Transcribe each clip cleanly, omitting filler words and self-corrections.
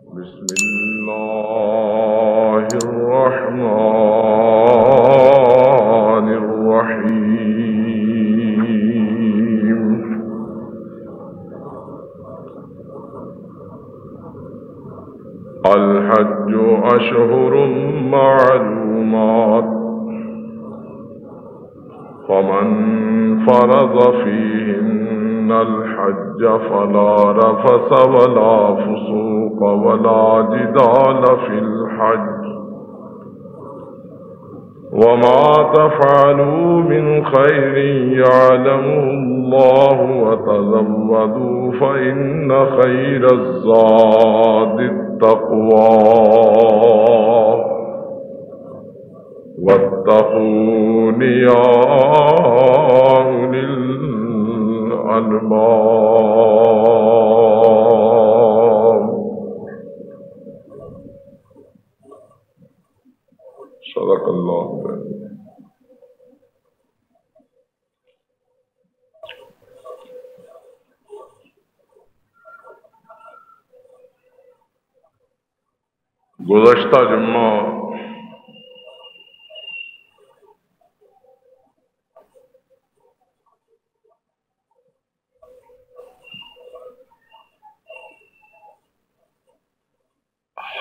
بسم الله الرحمن الرحيم. الحج أشهر معلومات، فمن فرض فيهن الحج فلا رفث ولا فسوق ولا جدال في الحج، وما تفعلوا من خير يعلمه الله، وتزودوا فإن خير الزاد التقوى، واتقون يا أولي الألباب. صدق اللہ. گزشتہ جمعہ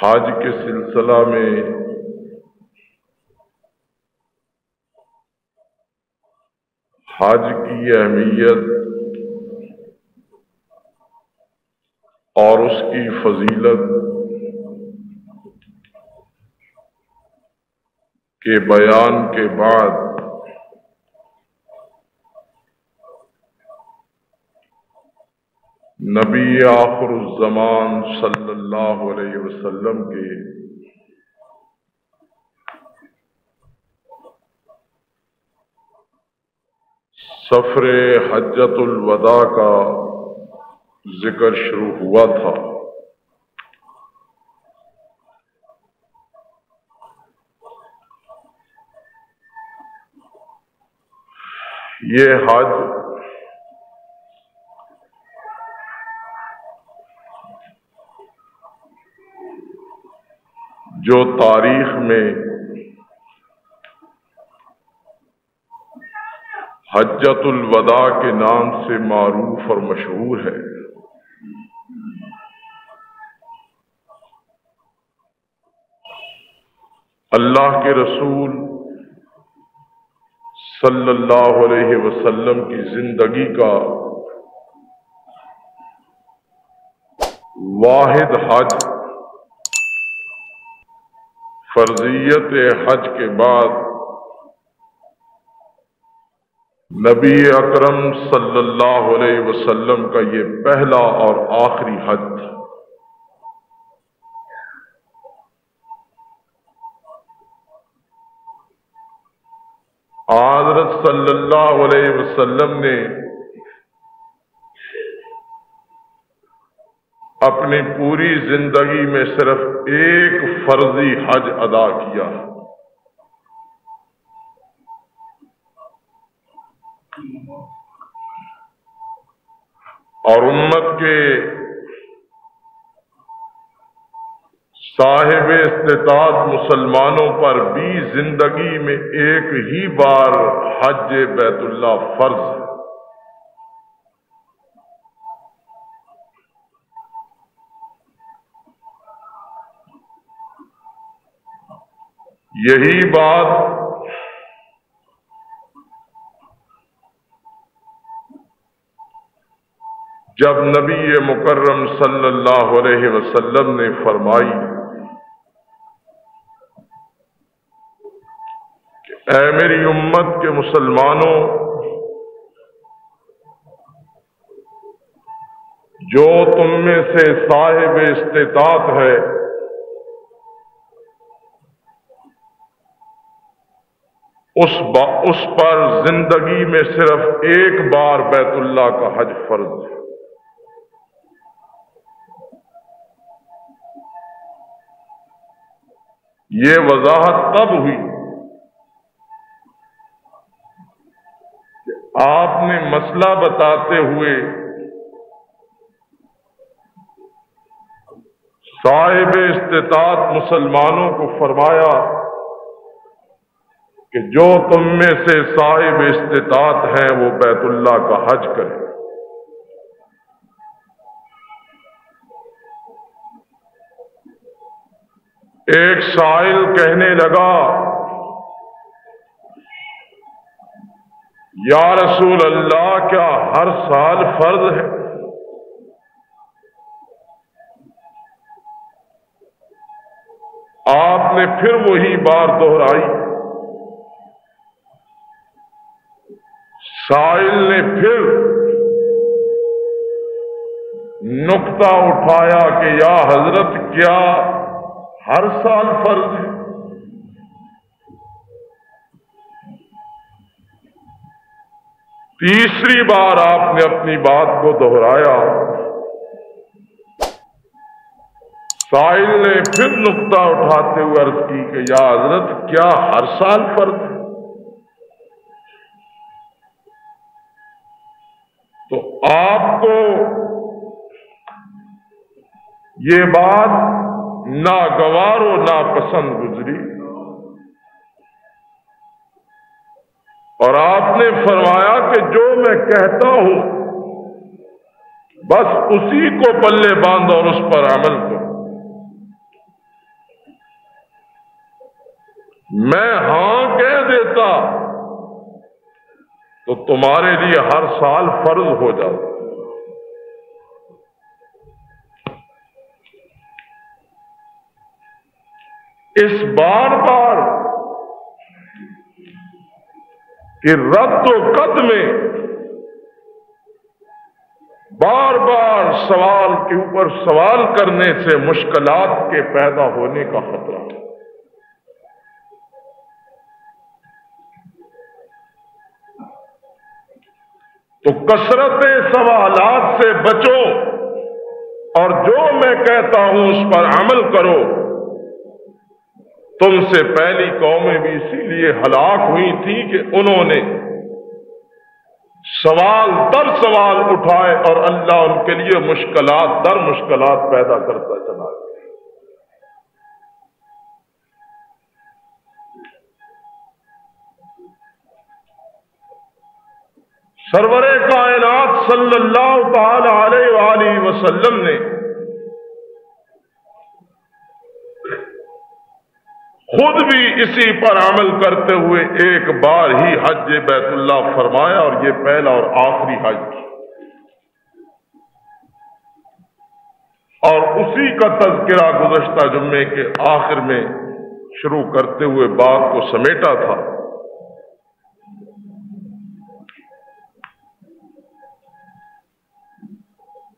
حج کے سلسلہ میں حج کی اہمیت اور اس کی فضیلت کے بیان کے بعد نبی آخر الزمان صلی اللہ علیہ وسلم کے سفر حجۃ الوداع کا ذکر شروع ہوا تھا. یہ حج جو تاریخ میں حجۃ الوداع کے نام سے معروف اور مشہور ہے، اللہ کے رسول صلی اللہ علیہ وسلم کی زندگی کا واحد حج، فرضیت حج کے بعد نبی اکرم صلی اللہ علیہ وسلم کا یہ پہلا اور آخری حج تھا. حضرت صلی اللہ علیہ وسلم نے اپنی پوری زندگی میں صرف ایک فرضی حج ادا کیا، اور امت کے صاحب استطاعت مسلمانوں پر بھی زندگی میں ایک ہی بار حج بیت اللہ فرض ہے. یہی بات جب نبی مکرم صلی اللہ علیہ وسلم نے فرمائی کہ اے میری امت کے مسلمانوں، جو تم میں سے صاحب استطاعت ہے اس پر زندگی میں صرف ایک بار بیت اللہ کا حج فرض ہے. یہ وضاحت تب ہوئی کہ آپ نے مسئلہ بتاتے ہوئے صاحب استطاعت مسلمانوں کو فرمایا کہ جو تم میں سے صاحب استطاعت ہیں وہ بیت اللہ کا حج کرے۔ ایک سائل کہنے لگا یا رسول اللہ کیا ہر سال فرض ہے؟ آپ نے پھر وہی بات دہرائی۔ سائل نے پھر نقطہ اٹھایا کہ یا حضرت کیا ہر سال فرض ہے؟ تیسری بار آپ نے اپنی بات کو دہرایا۔ سائل نے پھر نقطہ اٹھاتے ہوئے عرض کی کہ یا حضرت کیا ہر سال فرض ہے؟ تو آپ کو یہ بات ناگوار و ناپسند گزری اور آپ نے فرمایا کہ جو میں کہتا ہوں بس اسی کو پلے باندھو اور اس پر عمل کرو۔ میں ہاں کہہ دیتا تو تمہارے لیے ہر سال فرض ہو جاتا۔ اس بار بار کہ رد و قد میں بار بار سوال کے اوپر سوال کرنے سے مشکلات کے پیدا ہونے کا خطرہ ہے۔ تو کثرت سوالات سے بچو اور جو میں کہتا ہوں اس پر عمل کرو۔ تم سے پہلی قومیں بھی اسی لیے ہلاک ہوئی تھیں کہ انہوں نے سوال در سوال اٹھائے اور اللہ ان کے لیے مشکلات در مشکلات پیدا کرتا چلا گیا۔ سرور کائنات صلی اللہ تعالی علیہ وآلہ وسلم نے خود بھی اسی پر عمل کرتے ہوئے ایک بار ہی حج بیت اللہ فرمایا اور یہ پہلا اور آخری حج، اور اسی کا تذکرہ گزشتہ جمعے کے آخر میں شروع کرتے ہوئے بات کو سمیٹا تھا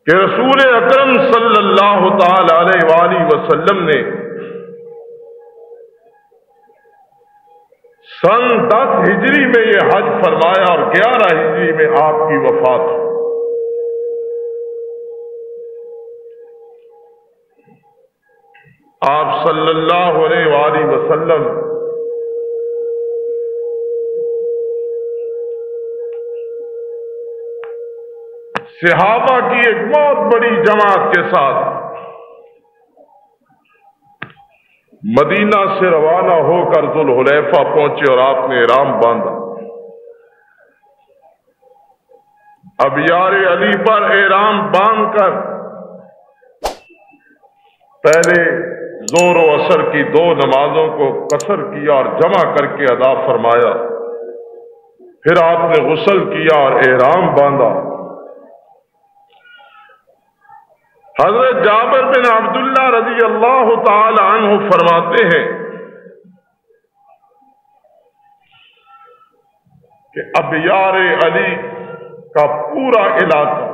کہ رسول اکرم صلی اللہ تعالی علیہ وآلہ وسلم نے سن 10 ہجری میں یہ حج فرمایا اور 11 ہجری میں آپ کی وفات ہوئی۔ آپ صلی اللہ علیہ وآلہ وسلم صحابہ کی ایک بہت بڑی جماعت کے ساتھ مدینہ سے روانہ ہو کر ذوالحلیفہ پہنچے اور آپ نے احرام باندھا۔ اب یار علی پر احرام باندھ کر پہلے ظہر و عصر کی 2 نمازوں کو قصر کیا اور جمع کر کے ادا فرمایا، پھر آپ نے غسل کیا اور احرام باندھا۔ حضرت جابر بن عبداللہ رضی اللہ تعالی عنہ فرماتے ہیں کہ اب یار علی کا پورا علاقہ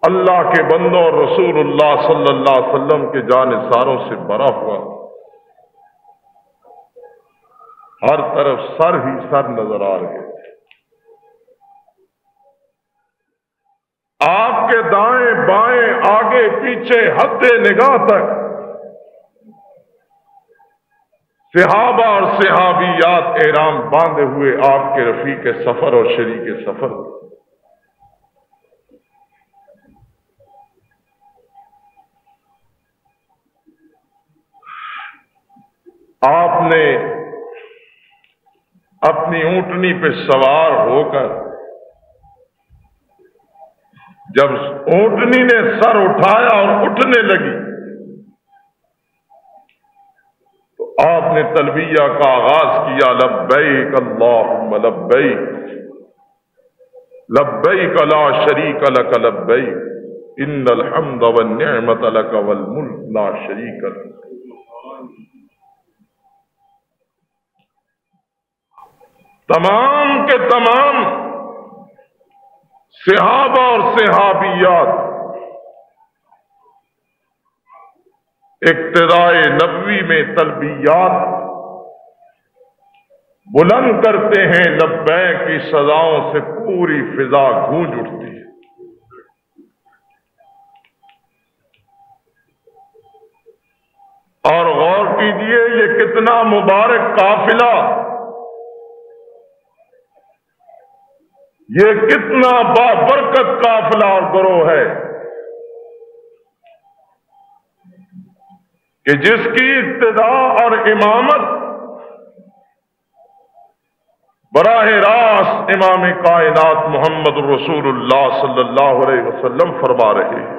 اللہ کے بندوں اور رسول اللہ صلی اللہ علیہ وسلم کے جانثاروں سے بھرا ہوا، ہر طرف سر ہی سر نظر آ رہے تھے۔ آپ کے دائیں بائیں آگے پیچھے حد نگاہ تک صحابہ اور صحابیات احرام باندھے ہوئے آپ کے رفیق سفر اور شریک سفر۔ آپ نے اپنی اونٹنی پہ سوار ہو کر جب اونٹنی نے سر اٹھایا اور اٹھنے لگی تو آپ نے تلبیہ کا آغاز کیا، لبیک اللہم لبیک لبیک لا شریک لک لبیک ان الحمد والنعمت لک والملک لا شریک لک۔ تمام کے تمام صحابہ اور صحابیات اقتدائے نبوی میں تلبیات بلند کرتے ہیں، لبیک کی صداؤں سے پوری فضا گونج اٹھتی ہے۔ اور غور کیجئے یہ کتنا مبارک قافلہ، یہ کتنا بابرکت قافلہ اور گروہ ہے کہ جس کی ابتدا اور امامت براہ راست امام کائنات محمد رسول اللہ صلی اللہ علیہ وسلم فرما رہے ہیں۔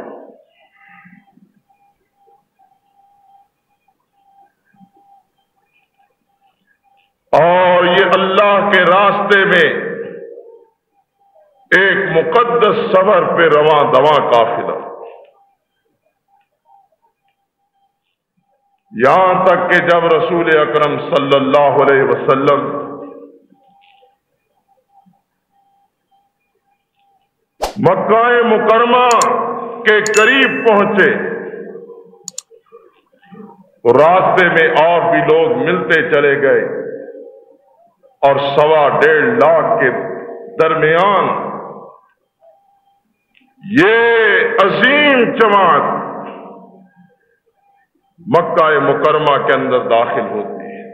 اور یہ اللہ کے راستے میں ایک مقدس سفر پہ رواں دواں قافلہ، یہاں تک کہ جب رسول اکرم صلی اللہ علیہ وسلم مکہ مکرمہ کے قریب پہنچے تو راستے میں اور بھی لوگ ملتے چلے گئے، اور 1.5 لاکھ کے درمیان یہ عظیم جماعت مکہ مکرمہ کے اندر داخل ہوتی ہے۔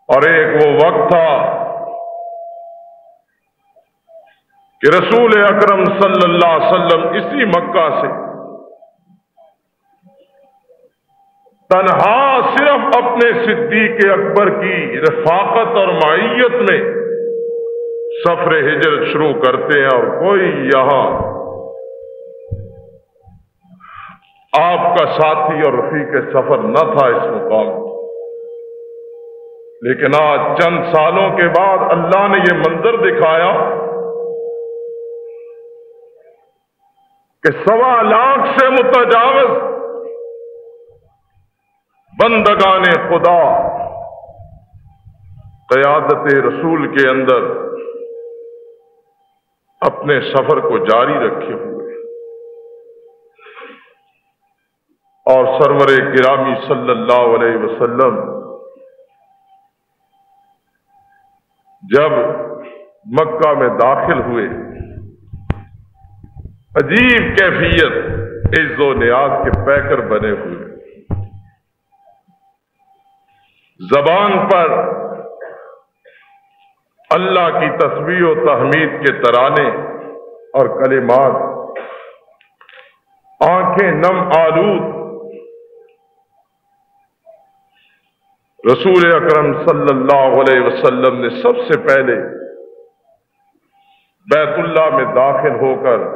اور ایک وہ وقت تھا کہ رسول اکرم صلی اللہ علیہ وسلم اسی مکہ سے تنہا صرف اپنے صدیق اکبر کی رفاقت اور معیت میں سفر ہجرت شروع کرتے ہیں، اور کوئی یہاں آپ کا ساتھی اور رفیق سفر نہ تھا اس مقام۔ لیکن آج چند سالوں کے بعد اللہ نے یہ منظر دکھایا کہ 1.25 لاکھ سے متجاوز بندگان خدا قیادت رسول کے اندر اپنے سفر کو جاری رکھے ہوئے، اور سرور گرامی صلی اللہ علیہ وسلم جب مکہ میں داخل ہوئے، عجیب کیفیت عز و نیاز کے پیکر بنے ہوئے، زبان پر اللہ کی تسبیح و تحمید کے ترانے اور کلمات، آنکھیں نم آلود، رسول اکرم صلی اللہ علیہ وسلم نے سب سے پہلے بیت اللہ میں داخل ہو کر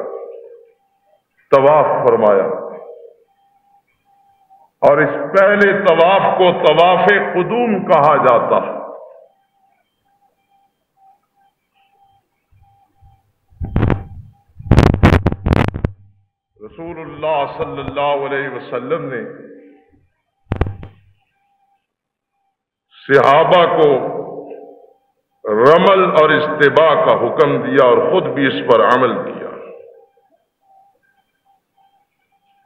طواف فرمایا، اور اس پہلے طواف کو طواف قدوم کہا جاتا ہے۔ رسول اللہ صلی اللہ علیہ وسلم نے صحابہ کو رمل اور استباء کا حکم دیا، اور خود بھی اس پر عمل کیا۔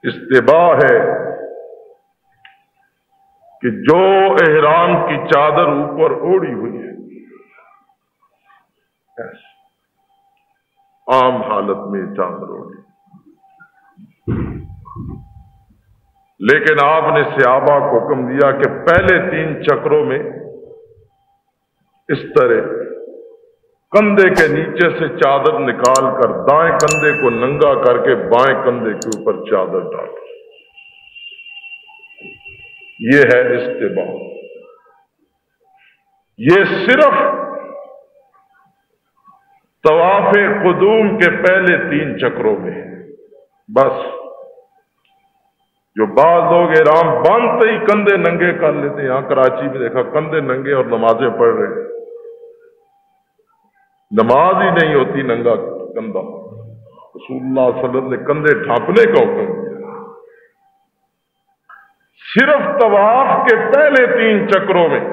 استباء ہے کہ جو احرام کی چادر اوپر اوڑھی ہوئی ہے، عام حالت میں چادر اوڑھی، لیکن آپ نے صحابہ کو حکم دیا کہ پہلے 3 چکروں میں اس طرح کندھے کے نیچے سے چادر نکال کر دائیں کندھے کو ننگا کر کے بائیں کندھے کے اوپر چادر ڈال، یہ ہے استباع. یہ صرف طواف قدوم کے پہلے 3 چکروں میں ہے. بس جو بعض لوگ احرام باندھتے ہی کندھے ننگے کر لیتے ہیں، یہاں کراچی میں دیکھا کندھے ننگے اور نمازیں پڑھ رہے ہیں. نماز ہی نہیں ہوتی ننگا کندھا. رسول اللہ صلی اللہ علیہ وسلم نے کندھے ڈھانپنے کا حکم دیا. صرف طواف کے پہلے 3 چکروں میں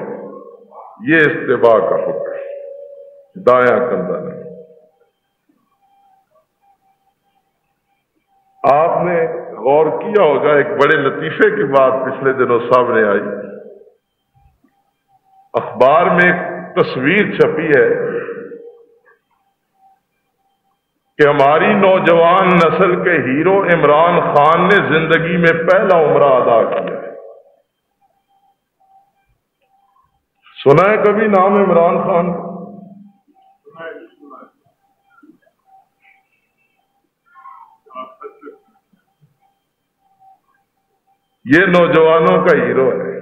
یہ استباع کا حکم ہے، دایاں کندھا نہیں. آپ نے غور کیا ہوگا، ایک بڑے لطیفے کی بات پچھلے دنوں سامنے آئی. اخبار میں ایک تصویر چھپی ہے کہ ہماری نوجوان نسل کے ہیرو عمران خان نے زندگی میں پہلا عمرہ ادا کیا ہے. سنا ہے کبھی نام عمران خان؟ یہ نوجوانوں کا ہیرو ہے.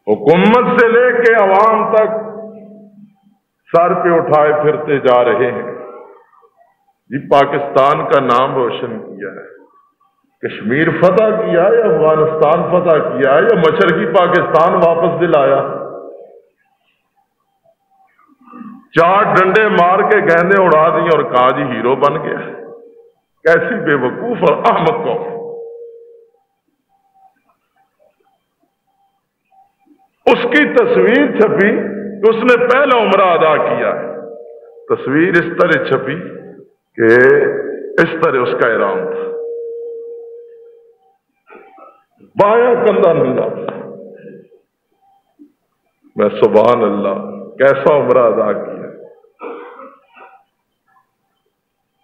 حکومت سے لے کے عوام تک سر پہ اٹھائے پھرتے جا رہے ہیں. جی پاکستان کا نام روشن کیا ہے، کشمیر فتح کیا یا افغانستان فتح کیا یا مشرقی پاکستان واپس دلایا. 4 ڈنڈے مار کے گہنے اڑا دی اور کہا جی ہیرو بن گیا. کیسی بے وقوف اور احمق قوم. اس کی تصویر چھپی کہ اس نے پہلا عمرہ ادا کیا ہے. تصویر اس طرح چھپی کہ اس طرح اس کا احرام تھا، بایاں کندھا ننگا. میں سبحان اللہ، کیسا عمرہ ادا کیا.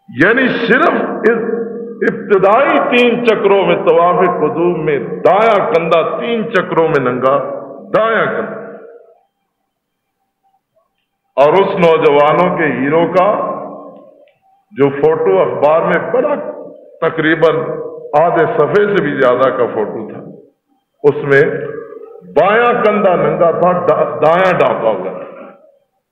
یعنی صرف اس ابتدائی 3 چکروں میں طواف قدوم میں دایاں کندھا 3 چکروں میں ننگا، دایاں کندھا. اور اس نوجوانوں کے ہیرو کا جو فوٹو اخبار میں پڑا، تقریباً آدھے صفحے سے بھی زیادہ کا فوٹو تھا، اس میں بایاں کندھا ننگا تھا، دایاں ڈھانپا ہوا تھا.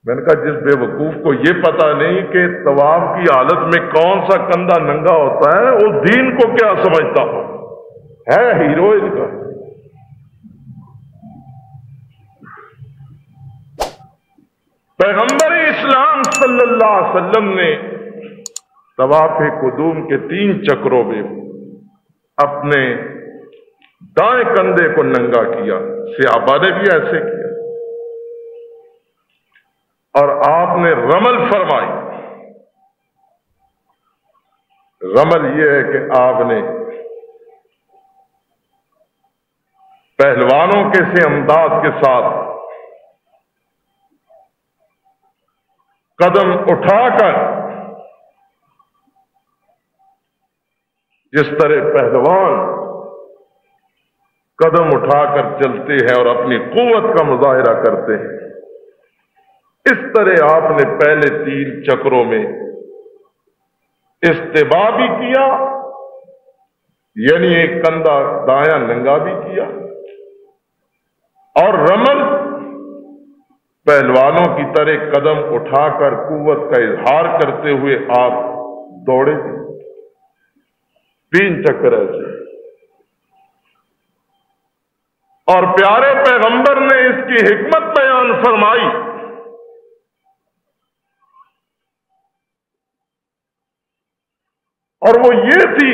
میں نے کہا جس بے وقوف کو یہ پتا نہیں کہ طواف کی حالت میں کون سا کندھا ننگا ہوتا ہے، وہ دین کو کیا سمجھتا ہو. ہے ہیرو ان کا. پیغمبر اسلام صلی اللہ علیہ وسلم نے طواف قدوم کے 3 چکروں میں اپنے دائیں کندھے کو ننگا کیا. صحابہ نے بھی ایسے کیا. اور آپ نے رمل فرمائی. رمل یہ ہے کہ آپ نے پہلوانوں کے سے امداد کے ساتھ قدم اٹھا کر، جس طرح پہلوان قدم اٹھا کر چلتے ہیں اور اپنی قوت کا مظاہرہ کرتے ہیں، اس طرح آپ نے پہلے 3 چکروں میں استباع بھی کیا، یعنی ایک کندھا دایاں ننگا بھی کیا، اور رمل پہلوانوں کی طرح قدم اٹھا کر قوت کا اظہار کرتے ہوئے آپ دوڑے. 3 چکر ایسے. اور پیارے پیغمبر نے اس کی حکمت بیان فرمائی. اور وہ یہ تھی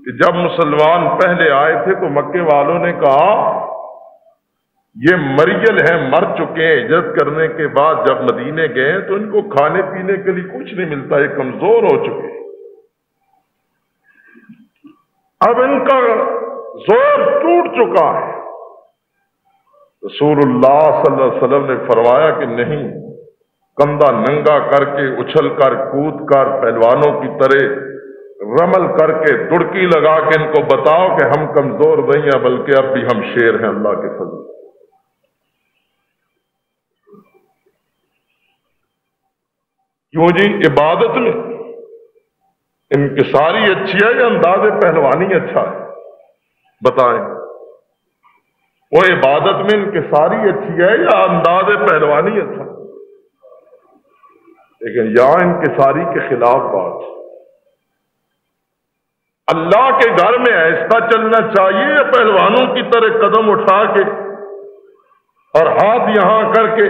کہ جب مسلمان پہلے آئے تھے تو مکے والوں نے کہا یہ مریل ہیں، مر چکے ہیں. ہجرت کرنے کے بعد جب مدینے گئے تو ان کو کھانے پینے کے لیے کچھ نہیں ملتا، یہ کمزور ہو چکے. اب ان کا زور ٹوٹ چکا ہے. رسول اللہ صلی اللہ علیہ وسلم نے فرمایا کہ نہیں، کندھا ننگا کر کے اچھل کر کود کر پہلوانوں کی طرح رمل کر کے دڑکی لگا کے ان کو بتاؤ کہ ہم کمزور نہیں ہیں بلکہ اب بھی ہم شیر ہیں اللہ کے فضل. کیوں جی؟ عبادت میں انکساری اچھی ہے یا انداز پہلوانی اچھا ہے؟ بتائیں، وہ عبادت میں انکساری اچھی ہے یا انداز پہلوانی اچھا؟ لیکن یہاں انکساری کے خلاف بات، اللہ کے گھر میں ایسا چلنا چاہیے یا پہلوانوں کی طرح قدم اٹھا کے اور ہاتھ یہاں کر کے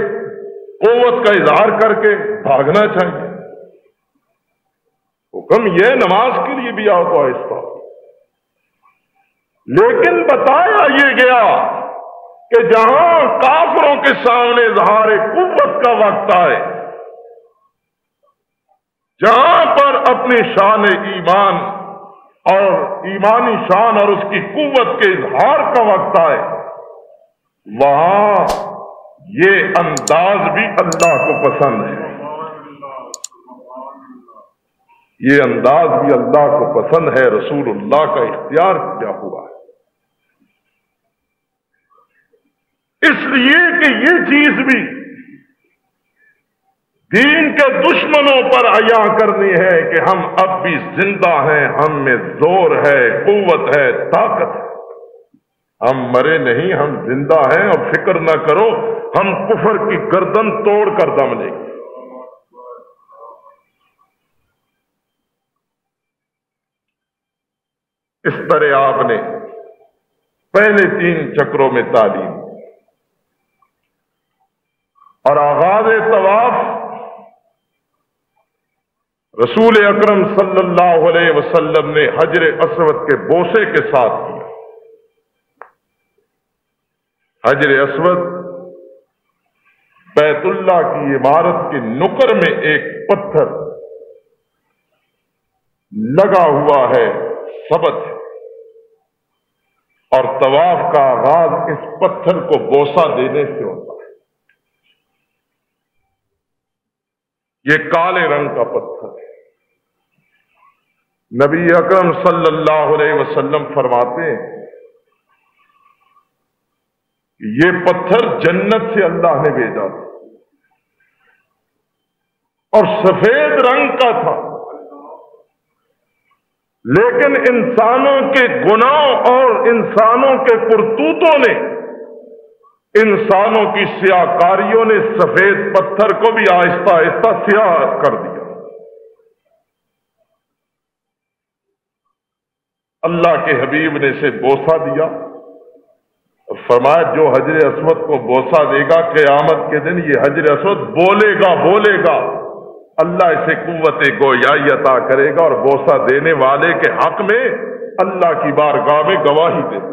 قوت کا اظہار کر کے بھاگنا چاہیے؟ حکم یہ نماز کے لیے بھی آپ کو آہستہ، لیکن بتایا یہ گیا کہ جہاں کافروں کے سامنے اظہار قوت کا وقت آئے، جہاں پر اپنی شان ایمان اور ایمانی شان اور اس کی قوت کے اظہار کا وقت آئے، وہاں یہ انداز بھی اللہ کو پسند ہے، یہ انداز بھی اللہ کو پسند ہے، رسول اللہ کا اختیار کیا ہوا ہے، اس لیے کہ یہ چیز بھی دین کے دشمنوں پر عیاں کرنی ہے کہ ہم اب بھی زندہ ہیں، ہم میں زور ہے، قوت ہے، طاقت ہے، ہم مرے نہیں، ہم زندہ ہیں، اور فکر نہ کرو ہم کفر کی گردن توڑ کر دم لیں گے۔ اس طرح آپ نے پہلے 3 چکروں میں تعلیم اور آغاز طواف رسول اکرم صلی اللہ علیہ وسلم نے حجر اسود کے بوسے کے ساتھ کیا۔ حجر اسود بیت اللہ کی عمارت کے نکر میں ایک پتھر لگا ہوا ہے، ثبت ہے، اور طواف کا آغاز اس پتھر کو بوسہ دینے سے ہوتا ہے۔ یہ کالے رنگ کا پتھر ہے۔ نبی اکرم صلی اللہ علیہ وسلم فرماتے ہیں کہ یہ پتھر جنت سے اللہ نے بھیجا تھا اور سفید رنگ کا تھا، لیکن انسانوں کے گناہوں اور انسانوں کے کرتوتوں نے، انسانوں کی سیاہ کاریوں نے سفید پتھر کو بھی آہستہ آہستہ سیاہ کر دیا۔ اللہ کے حبیب نے اسے بوسہ دیا اور فرمایا جو حجر اسود کو بوسہ دے گا قیامت کے دن یہ حجر اسود بولے گا، اللہ اسے قوت گویائی عطا کرے گا اور بوسہ دینے والے کے حق میں اللہ کی بارگاہ میں گواہی دے گا۔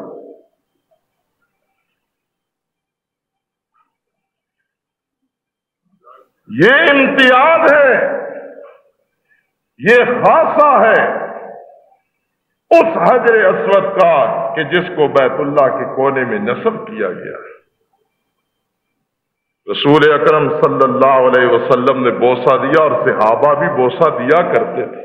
یہ امتیاز ہے، یہ خاصہ ہے اس حجر اسود کا کہ جس کو بیت اللہ کے کونے میں نصب کیا گیا ہے۔ رسول اکرم صلی اللہ علیہ وسلم نے بوسہ دیا اور صحابہ بھی بوسہ دیا کرتے تھے۔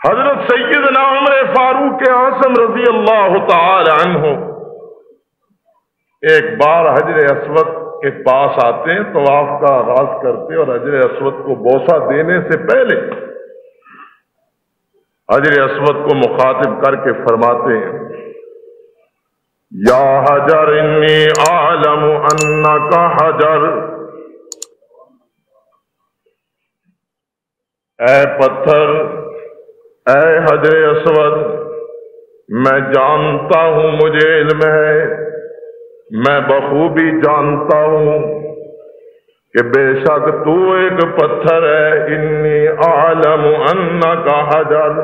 حضرت سیدنا عمر فاروق اعظم رضی اللہ تعالی عنہ ایک بار حجر اسود کے پاس آتے ہیں، طواف کا آغاز کرتے اور حجر اسود کو بوسہ دینے سے پہلے حجر اسود کو مخاطب کر کے فرماتے ہیں یا حجر انی اعلم انک حجر، اے پتھر، اے حجر اسود، میں جانتا ہوں، مجھے علم ہے، میں بخوبی جانتا ہوں کہ بے شک تو ایک پتھر ہے، انی اعلم انک حجر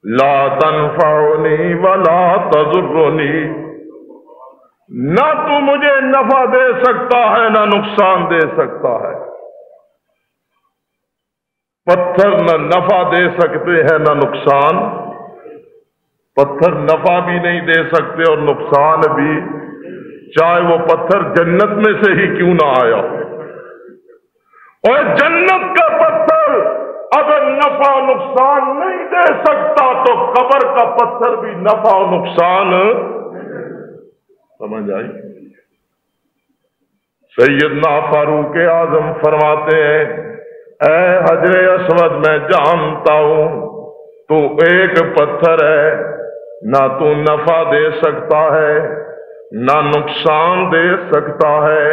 لا تنفعنی ولا تضرنی، نہ تو مجھے نفع دے سکتا ہے نہ نقصان دے سکتا ہے۔ پتھر نہ نفع دے سکتے ہیں نہ نقصان، پتھر نفع بھی نہیں دے سکتے اور نقصان بھی، چاہے وہ پتھر جنت میں سے ہی کیوں نہ آیا ہو۔ اور جنت کا پتھر اگر نفع نقصان نہیں دے سکتا تو قبر کا پتھر بھی نفع و نقصان، سمجھ آئی؟ سیدنا فاروق اعظم فرماتے ہیں اے حجر اسود میں جانتا ہوں تو ایک پتھر ہے، نہ تو نفع دے سکتا ہے نہ نقصان دے سکتا ہے۔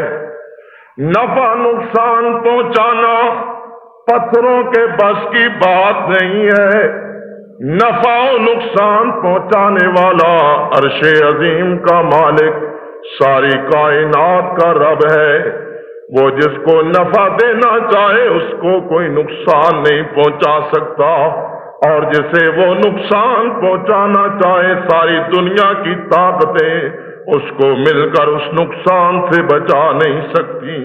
نفع نقصان پہنچانا پتھروں کے بس کی بات نہیں ہے، نفع و نقصان پہنچانے والا عرش عظیم کا مالک، ساری کائنات کا رب ہے۔ وہ جس کو نفع دینا چاہے اس کو کوئی نقصان نہیں پہنچا سکتا، اور جسے وہ نقصان پہنچانا چاہے ساری دنیا کی طاقتیں اس کو مل کر اس نقصان سے بچا نہیں سکتی۔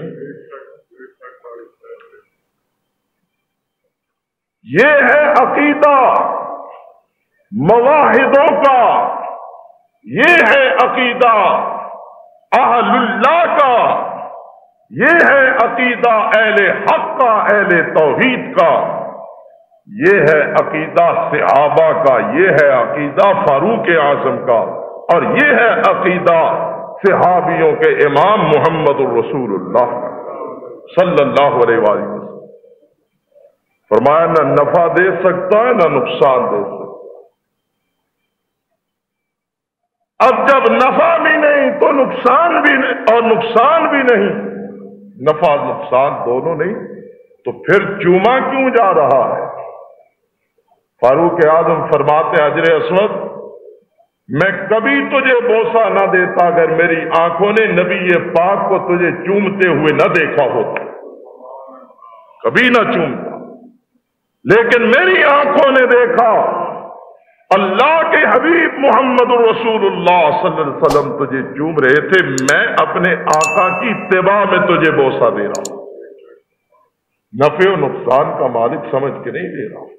یہ ہے عقیدہ مواحدوں کا، یہ ہے عقیدہ اہل اللہ کا، یہ ہے عقیدہ اہل حق کا، اہل توحید کا، یہ ہے عقیدہ صحابہ کا، یہ ہے عقیدہ فاروق اعظم کا، اور یہ ہے عقیدہ صحابیوں کے امام محمد الرسول اللہ صلی اللہ علیہ وآلہ وسلم۔ فرمایا نہ نفع دے سکتا ہے نہ نقصان دے سکتا۔ اب جب نفع بھی نہیں تو نقصان بھی نہیں، اور نقصان بھی نہیں، نفع نقصان دونوں نہیں، تو پھر چوما کیوں جا رہا ہے؟ فاروق اعظم فرماتے حجر اسود میں کبھی تجھے بوسہ نہ دیتا اگر میری آنکھوں نے نبی پاک کو تجھے چومتے ہوئے نہ دیکھا ہوتا، کبھی نہ چومتا، لیکن میری آنکھوں نے دیکھا اللہ کے حبیب محمد رسول اللہ صلی اللہ علیہ وسلم تجھے چوم رہے تھے، میں اپنے آقا کی اتباع میں تجھے بوسہ دے رہا ہوں، نفع و نقصان کا مالک سمجھ کے نہیں دے رہا ہوں،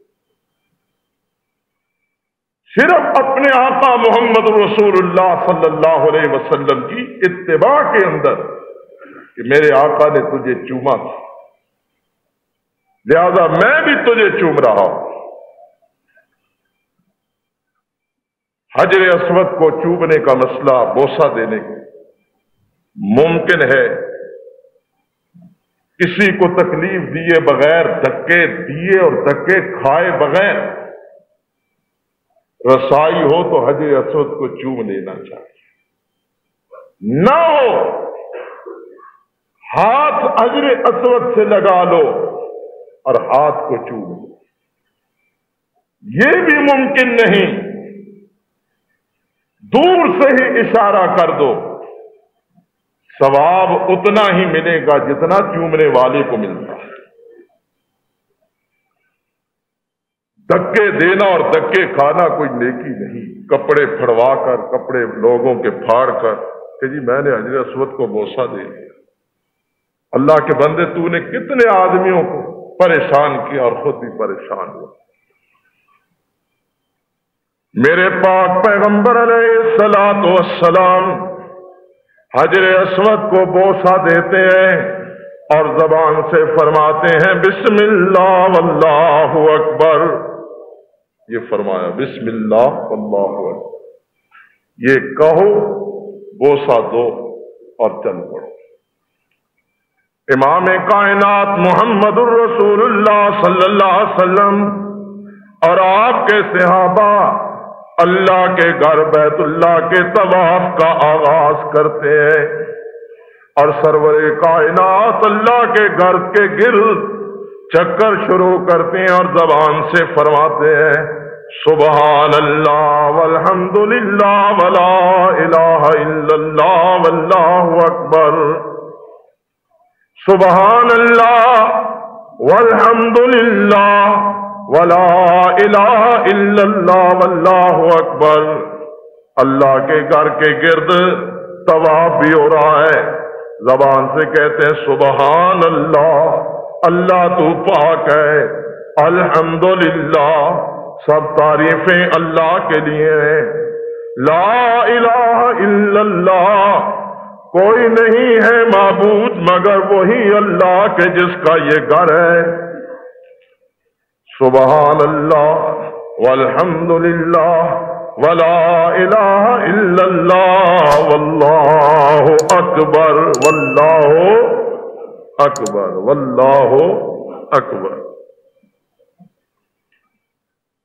صرف اپنے آقا محمد رسول اللہ صلی اللہ علیہ وسلم کی اتباع کے اندر کہ میرے آقا نے تجھے چوما تھا، لہذا میں بھی تجھے چوم رہا ہوں۔ حجر اسود کو چومنے کا مسئلہ، بوسہ دینے کا ممکن ہے، کسی کو تکلیف دیے بغیر، دھکے دیے اور دھکے کھائے بغیر رسائی ہو تو حجر اسود کو چوم لینا چاہیے، نہ ہو ہاتھ حجر اسود سے لگا لو اور ہاتھ کو چوم لو، یہ بھی ممکن نہیں، دور سے ہی اشارہ کر دو، ثواب اتنا ہی ملے گا جتنا چومنے والے کو ملتا ہے۔ دھکے دینا اور دھکے کھانا کوئی نیکی نہیں، کپڑے پھڑوا کر، کپڑے لوگوں کے پھاڑ کر کہ جی میں نے حجر اسود کو بوسہ دے دیا۔ اللہ کے بندے تو نے کتنے آدمیوں کو پریشان کیا اور خود بھی پریشان ہوا۔ میرے پاک پیغمبر علیہ الصلوۃ والسلام حجر اسود کو بوسہ دیتے ہیں اور زبان سے فرماتے ہیں بسم اللہ واللہ اکبر، یہ فرمایا بسم اللہ واللہ اکبر، یہ کہو بوسہ دو اور چل پڑو۔ امام کائنات محمد الرسول اللہ صلی اللہ علیہ وسلم اور آپ کے صحابہ اللہ کے گھر بیت اللہ کے طواف کا آغاز کرتے ہیں اور سرور کائنات اللہ کے گھر کے گرد چکر شروع کرتے ہیں اور زبان سے فرماتے ہیں سبحان اللہ والحمد للہ ولا الہ الا اللہ واللہ اکبر، سبحان اللہ والحمد للہ ولا الہ الا اللہ واللہ اکبر۔ اللہ کے گھر کے گرد طواف بھی ہو رہا ہے، زبان سے کہتے ہیں سبحان اللہ، اللہ تو پاک ہے، الحمدللہ سب تعریفیں اللہ کے لیے ہیں، لا الہ الا اللہ کوئی نہیں ہے معبود مگر وہی اللہ کے جس کا یہ گھر ہے، سبحان اللہ والحمد للہ ولا الہ الا اللہ واللہ اکبر واللہ اکبر واللہ اکبر۔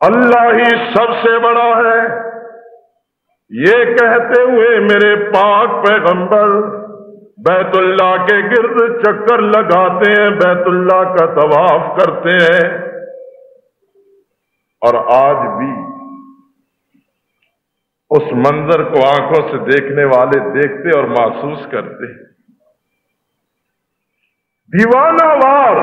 اللہ ہی سب سے بڑا ہے، یہ کہتے ہوئے میرے پاک پیغمبر بیت اللہ کے گرد چکر لگاتے ہیں، بیت اللہ کا طواف کرتے ہیں، اور آج بھی اس منظر کو آنکھوں سے دیکھنے والے دیکھتے اور محسوس کرتے ہیں۔ دیوانہ وار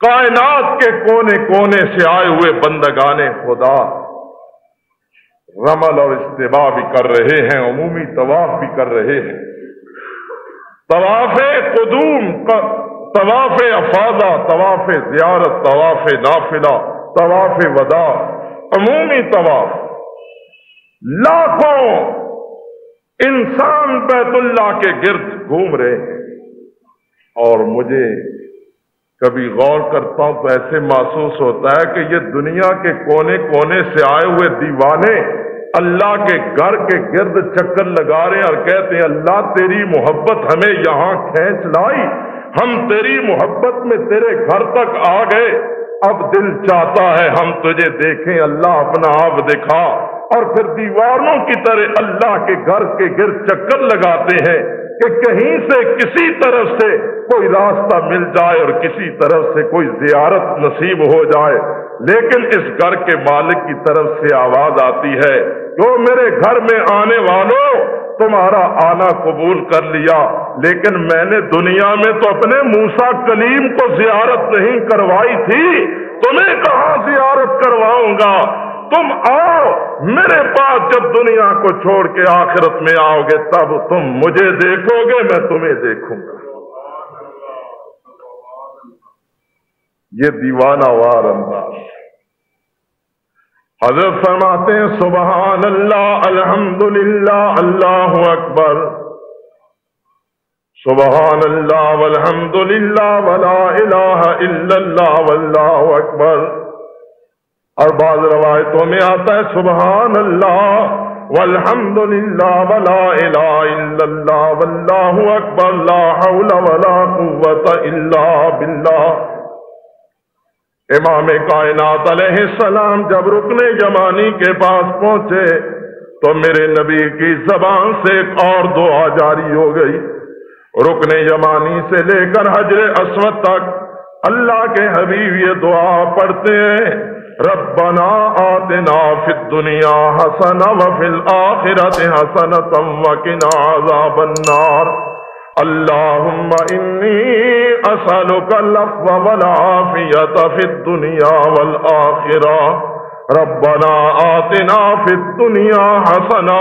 کائنات کے کونے کونے سے آئے ہوئے بندگان خدا رمل اور استباء بھی کر رہے ہیں، عمومی طواف بھی کر رہے ہیں، طواف قدوم، طواف افاضہ، طواف زیارت، طواف نافلہ، طواف وداع، عمومی طواف۔ لاکھوں انسان بیت اللہ کے گرد گھوم رہے ہیں، اور مجھے کبھی غور کرتا ہوں تو ایسے محسوس ہوتا ہے کہ یہ دنیا کے کونے کونے سے آئے ہوئے دیوانے اللہ کے گھر کے گرد چکر لگا رہے ہیں اور کہتے ہیں اللہ تیری محبت ہمیں یہاں کھینچ لائی، ہم تیری محبت میں تیرے گھر تک آ گئے، اب دل چاہتا ہے ہم تجھے دیکھیں، اللہ اپنا آپ دکھا۔ اور پھر دیوانوں کی طرح اللہ کے گھر کے گرد چکر لگاتے ہیں کہ کہیں سے کسی طرف سے کوئی راستہ مل جائے اور کسی طرف سے کوئی زیارت نصیب ہو جائے، لیکن اس گھر کے مالک کی طرف سے آواز آتی ہے کہ میرے گھر میں آنے والوں تمہارا آنا قبول کر لیا، لیکن میں نے دنیا میں تو اپنے موسیٰ کلیم کو زیارت نہیں کروائی تھی، تمہیں کہاں زیارت کرواؤں گا؟ تم آؤ میرے پاس، جب دنیا کو چھوڑ کے آخرت میں آؤ گے تب تم مجھے دیکھو گے، میں تمہیں دیکھوں گا۔ یہ دیوانہ وار انداز۔ حضرت فرماتے ہیں سبحان اللہ، الحمدللہ، اللہ اکبر، سبحان اللہ والحمدللہ ولا الہ الا اللہ واللہ اکبر۔ اور بعض روایتوں میں آتا ہے سبحان اللہ والحمدللہ ولا الہ الا اللہ واللہ اکبر، لا حول ولا قوت الا باللہ۔ امام کائنات علیہ السلام جب رکن یمانی کے پاس پہنچے تو میرے نبی کی زبان سے ایک اور دعا جاری ہو گئی۔ رکن یمانی سے لے کر حجر اسود تک اللہ کے حبیب یہ دعا پڑھتے ہیں، ربنا آتنا فی الدنیا حسنہ وفی الآخرۃ حسنۃ وقنا عذاب النار، اللہم انی اسألک العفو والعافیۃ فی الدنیا والآخرہ، ربنا آتنا فی الدنیا حسنہ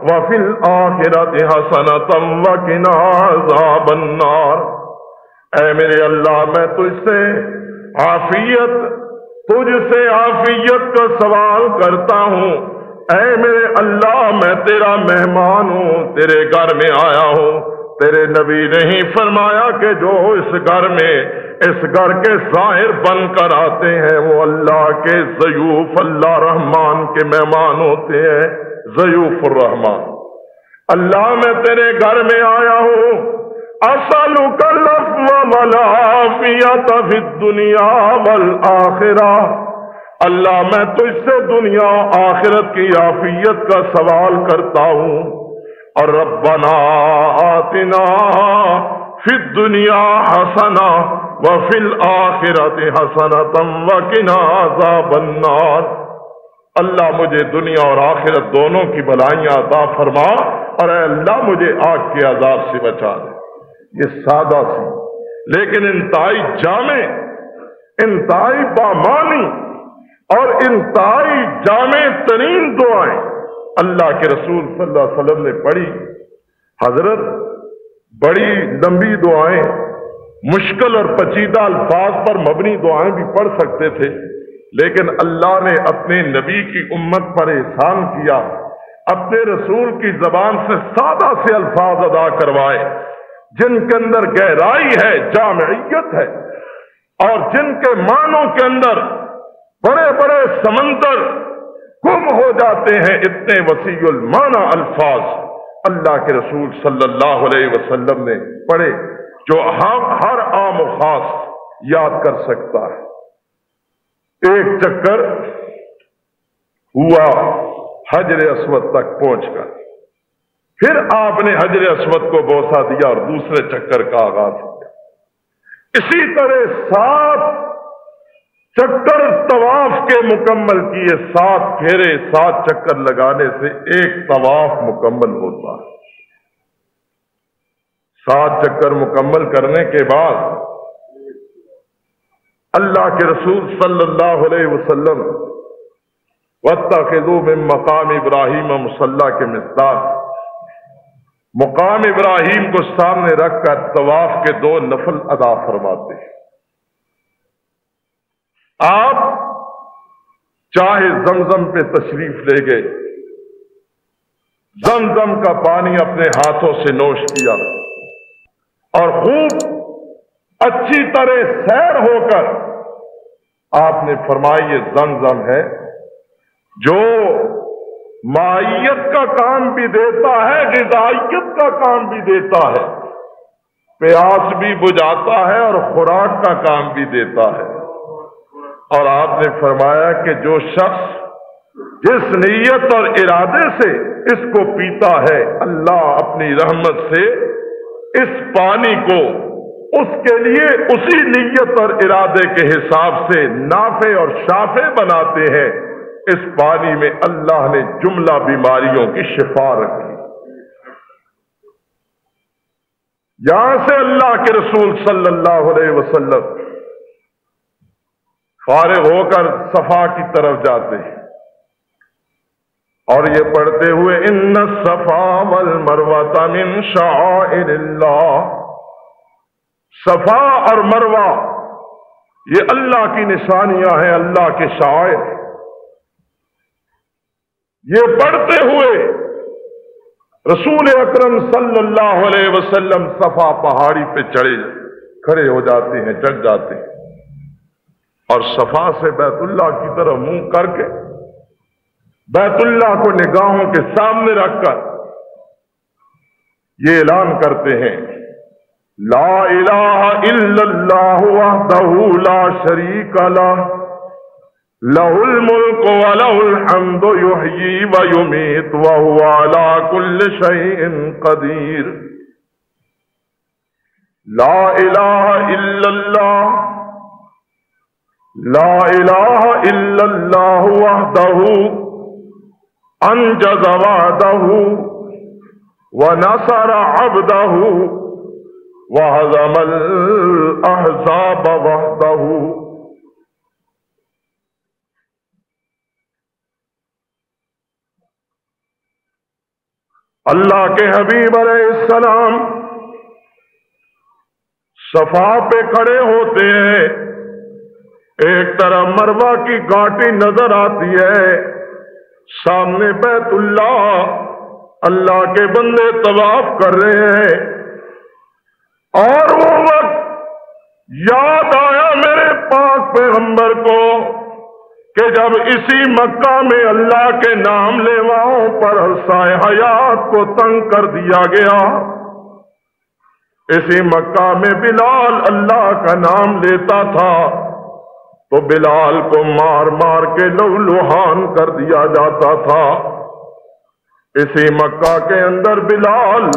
وفی الآخرۃ حسنۃ وقنا عذاب النار۔ اے میرے اللہ میں تجھ سے عافیت کا سوال کرتا ہوں، اے میرے اللہ میں تیرا مہمان ہوں، تیرے گھر میں آیا ہوں، تیرے نبی نے ہی فرمایا کہ جو اس گھر کے ظاہر بن کر آتے ہیں وہ اللہ کے ضیوف، اللہ رحمان کے مہمان ہوتے ہیں، ضیوف الرحمان۔ اللہ میں تیرے گھر میں آیا ہوں، اسألک العفو والعافیۃ فی الدنیا والآخرہ، اللہ میں تجھ سے دنیا و آخرت کی عافیت کا سوال کرتا ہوں، اور ربنا آتنا فی الدنیا حسنہ وفی الآخرۃ حسنۃ وقنا عذاب النار۔ اللہ مجھے دنیا اور آخرت دونوں کی بھلائیاں عطا فرما، اور اے اللہ مجھے آگ کے عذاب سے بچا دے۔ یہ سادہ سی لیکن انتہائی جامع، انتہائی بامانی اور انتہائی جامع ترین دعائیں اللہ کے رسول صلی اللہ علیہ وسلم نے پڑھی۔ حضرت بڑی لمبی دعائیں، مشکل اور پیچیدہ الفاظ پر مبنی دعائیں بھی پڑھ سکتے تھے، لیکن اللہ نے اپنے نبی کی امت پر احسان کیا، اپنے رسول کی زبان سے سادہ سے الفاظ ادا کروائے جن کے اندر گہرائی ہے، جامعیت ہے، اور جن کے معنوں کے اندر بڑے بڑے سمندر گم ہو جاتے ہیں۔ اتنے وسیع المعنی الفاظ اللہ کے رسول صلی اللہ علیہ وسلم نے پڑھے۔ جو ہر عام و خاص یاد کر سکتا ہے۔ ایک چکر ہوا حجر اسود تک پہنچ کر، پھر آپ نے حجر اسود کو بوسہ دیا اور دوسرے چکر کا آغاز کیا۔ اسی طرح 7 چکر طواف کے مکمل کیے، 7 پھیرے 7 چکر لگانے سے ایک طواف مکمل ہوتا ہے۔ 7 چکر مکمل کرنے کے بعد اللہ کے رسول صلی اللہ علیہ وسلم وَاتَّخِذُوا مِن مَّقَامِ ابراہیم مصلی کے مصداق مقام ابراہیم کو سامنے رکھ کر طواف کے 2 نفل ادا فرماتے ہیں۔ آپ چاہے زمزم پہ تشریف لے گئے، زمزم کا پانی اپنے ہاتھوں سے نوش کیا اور خوب اچھی طرح سیر ہو کر آپ نے فرمایا یہ زمزم ہے جو مائیت کا کام بھی دیتا ہے، غذائیت کا کام بھی دیتا ہے، پیاس بھی بجھاتا ہے اور خوراک کا کام بھی دیتا ہے۔ اور آپ نے فرمایا کہ جو شخص جس نیت اور ارادے سے اس کو پیتا ہے، اللہ اپنی رحمت سے اس پانی کو اس کے لیے اسی نیت اور ارادے کے حساب سے نافع اور شافع بناتے ہیں۔ اس پانی میں اللہ نے جملہ بیماریوں کی شفا رکھی۔ یہاں سے اللہ کے رسول صلی اللہ علیہ وسلم فارغ ہو کر صفا کی طرف جاتے ہیں اور یہ پڑھتے ہوئے ان الصفا والمروہ من شعائر اللہ، صفا اور مروہ یہ اللہ کی نشانیاں ہیں، اللہ کے شعائر۔ یہ پڑھتے ہوئے رسول اکرم صلی اللہ علیہ وسلم صفا پہاڑی پہ کھڑے ہو جاتے ہیں، چڑھ جاتے ہیں اور صفا سے بیت اللہ کی طرف منہ کر کے بیت اللہ کو نگاہوں کے سامنے رکھ کر یہ اعلان کرتے ہیں لا الہ الا اللہ وحدہ لا شریک لہ لہ الملک ولہ الحمد یحیی ویمیت وہو علی کل شیء قدیر۔ لا الہ الا اللہ، لا الہ الا اللہ وحدہ انجز وعدہ ونصر عبدہ وہزم الاحزاب وحدہ۔ اللہ کے حبیب علیہ السلام صفا پہ کھڑے ہوتے ہیں، ایک طرف مروہ کی گھاٹی نظر آتی ہے، سامنے بیت اللہ، اللہ کے بندے طواف کر رہے ہیں اور وہ وقت یاد آیا میرے پاک پیغمبر کو کہ جب اسی مکہ میں اللہ کے نام لیواؤں پر عرصۂ حیات کو تنگ کر دیا گیا، اسی مکہ میں بلال اللہ کا نام لیتا تھا تو بلال کو مار مار کے لہولہان کر دیا جاتا تھا۔ اسی مکہ کے اندر بلال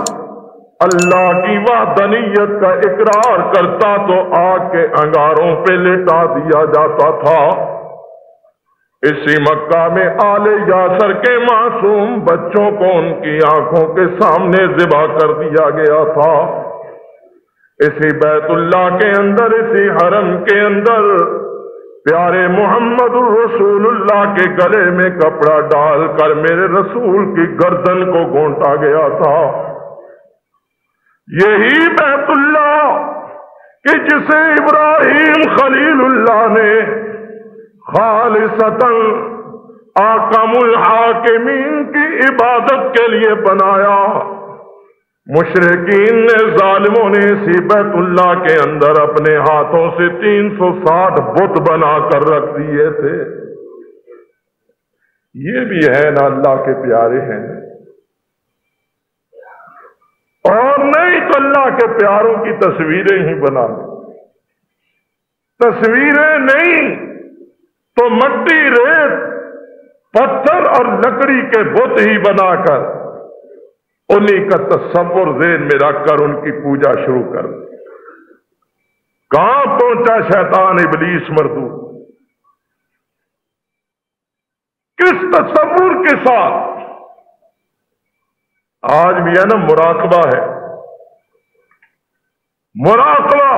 اللہ کی وحدانیت کا اقرار کرتا تو آگ کے انگاروں پہ لٹا دیا جاتا تھا۔ اسی مکہ میں آل یاسر کے معصوم بچوں کو ان کی آنکھوں کے سامنے ذبح کر دیا گیا تھا۔ اسی بیت اللہ کے اندر، اسی حرم کے اندر پیارے محمد الرسول اللہ کے گلے میں کپڑا ڈال کر میرے رسول کی گردن کو گھونٹا گیا تھا۔ یہی بیت اللہ کہ جسے ابراہیم خلیل اللہ نے خالصتاً احکم الحاکمین کی عبادت کے لیے بنایا، مشرکین نے، ظالموں نے اسی بیت اللہ کے اندر اپنے ہاتھوں سے 360 بت بنا کر رکھ دیے تھے۔ یہ بھی ہے نا اللہ کے پیارے ہیں۔ اور نہیں تو اللہ کے پیاروں کی تصویریں ہی بنا لیں، تصویریں نہیں تو مٹی، ریت، پتھر اور لکڑی کے بت ہی بنا کر انہی کا تصور ذہن میں رکھ کر ان کی پوجا شروع کر دیں۔ کہاں پہنچا شیطان ابلیس مردود؟ کس تصور کے ساتھ؟ آج بھی ہے نا مراقبہ ہے، مراقبہ،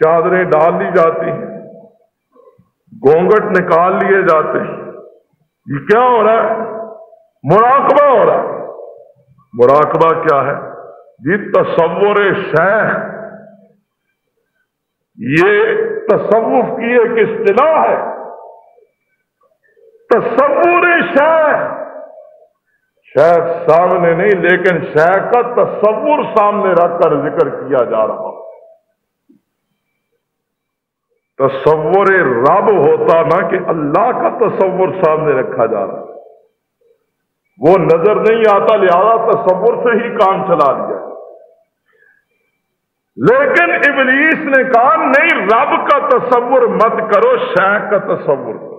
چادریں ڈال دی جاتی ہیں، گھونگھٹ نکال لیے جاتے ہیں، یہ کیا ہو رہا ہے؟ مراقبہ ہو رہا ہے۔ مراقبہ کیا ہے؟ یہ تصور شیخ، یہ تصوف کی ایک اصطلاح ہے، تصور شیخ، شیخ سامنے نہیں لیکن شیخ کا تصور سامنے رکھ کر ذکر کیا جا رہا۔ تصور رب ہوتا نا کہ اللہ کا تصور سامنے رکھا جا رہا، وہ نظر نہیں آتا لہذا تصور سے ہی کام چلا دیا۔ لیکن ابلیس نے کہا نہیں، رب کا تصور مت کرو، شیخ کا تصور کرو۔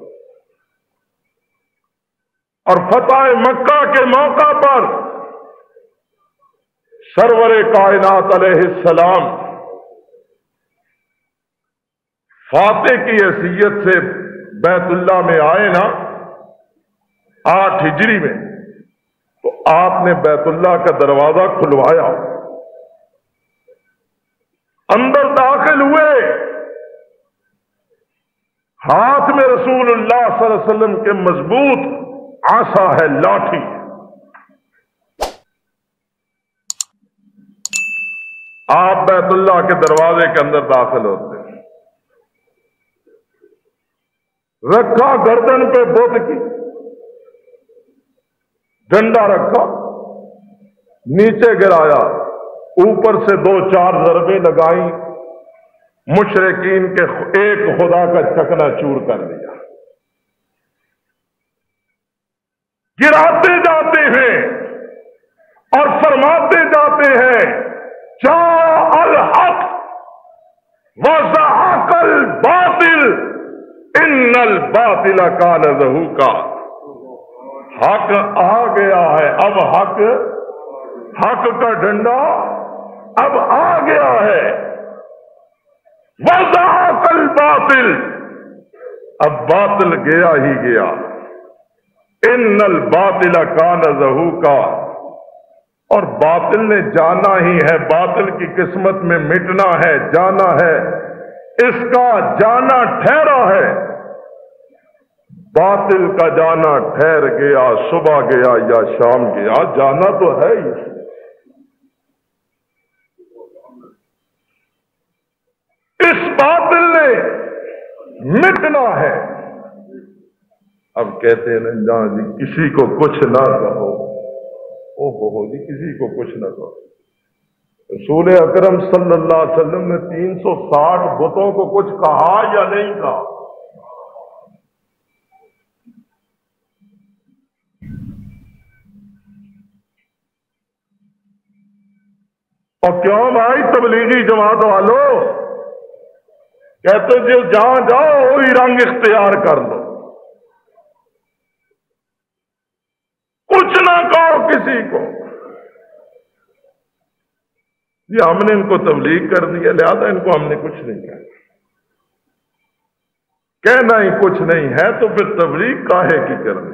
اور فتح مکہ کے موقع پر سرور کائنات علیہ السلام فاتح کی حیثیت سے بیت اللہ میں آئے نا 8 ہجری میں، تو آپ نے بیت اللہ کا دروازہ کھلوایا، اندر داخل ہوئے، ہاتھ میں رسول اللہ صلی اللہ علیہ وسلم کے مضبوط عصا ہے، لاٹھی، آپ بیت اللہ کے دروازے کے اندر داخل ہوتے، رکھا گردن پہ بت کی، ڈنڈا رکھا، نیچے گرایا، اوپر سے 2-4 ضربیں لگائیں، مشرکین کے ایک خدا کا چکنا چور کر دیا۔ گراتے جاتے ہیں اور فرماتے جاتے ہیں جاء الحق وزهق الباطل ان الباطل کان زہوقا، حق آ گیا ہے، اب حق کا ڈنڈا اب آ گیا ہے، وزهق الباطل، اب باطل گیا ہی گیا، ان الباطل کان زہوقا، اور باطل نے جانا ہی ہے، باطل کی قسمت میں مٹنا ہے، جانا ہے، اس کا جانا ٹھہرا ہے، باطل کا جانا ٹھہر گیا، صبح گیا یا شام گیا، جانا تو ہے ہی۔ اس باطل نے مٹنا ہے۔ اب کہتے ہیں نا جی کسی کو کچھ نہ کہو، او ہو جی کسی کو کچھ نہ کہو۔ رسول اکرم صلی اللہ علیہ وسلم نے 360 بتوں کو کچھ کہا یا نہیں کہا؟ اور کیوں بھائی تبلیغی جماعت والو کہتے جو جہاں جاؤ وہی رنگ اختیار کر لو، کچھ نہ کہو کسی کو۔ یہ ہم نے ان کو تبلیغ کر دیا لہذا ان کو ہم نے کچھ نہیں کہا، کہنا ہی کچھ نہیں ہے تو پھر تبلیغ کاہے کی کرنی؟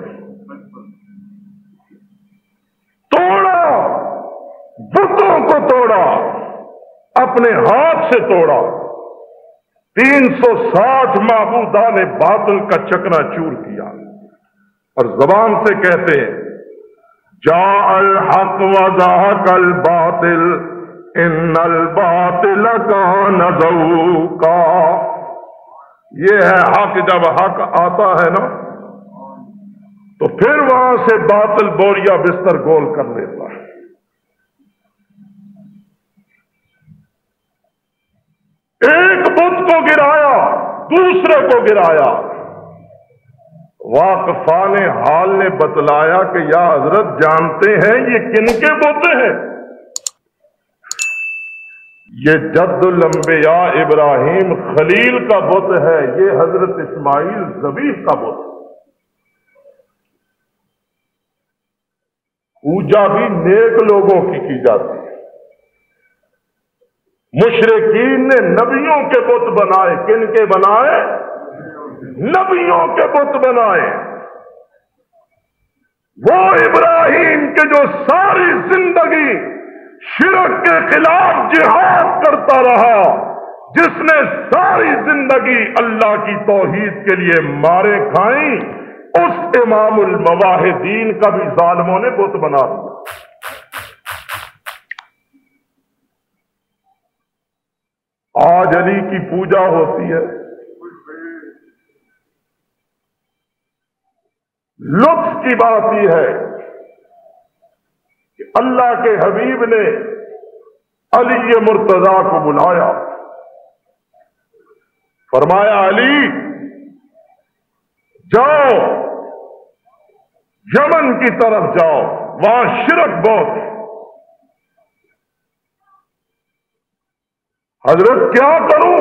توڑا، بتوں کو توڑا، اپنے ہاتھ سے توڑا، 360 معبودان باطل کا چکنا چور کیا، اور زبان سے کہتے ہیں جاء الحق وزهق الباطل ان الباطل کان زہوقا۔ یہ ہے حق، جب حق آتا ہے نا تو پھر وہاں سے باطل بوریا بستر گول کر لیتا ہے۔ ایک بت کو گرایا، دوسرے کو گرایا، واقفان حال نے بتلایا کہ یا حضرت جانتے ہیں یہ کن کے بت ہیں؟ یہ جد الانبیاء ابراہیم خلیل کا بت ہے، یہ حضرت اسماعیل ذبیح کا بت ہے۔ پوجا بھی نیک لوگوں کی جاتی ہے۔ مشرکین نے نبیوں کے بت بنائے، کن کے بنائے؟ نبیوں کے بت بنائے۔ وہ ابراہیم کے جو ساری زندگی شرک کے خلاف جہاد کرتا رہا، جس نے ساری زندگی اللہ کی توحید کے لیے مارے کھائیں، اس امام المواحدین کا بھی ظالموں نے بت بنا دیا۔ آج علی کی پوجا ہوتی ہے، لطف کی بات یہ ہے کہ اللہ کے حبیب نے علی مرتضیٰ کو بلایا، فرمایا علی جاؤ یمن کی طرف جاؤ، وہاں شرک بہت ہے۔ حضرت کیا کروں؟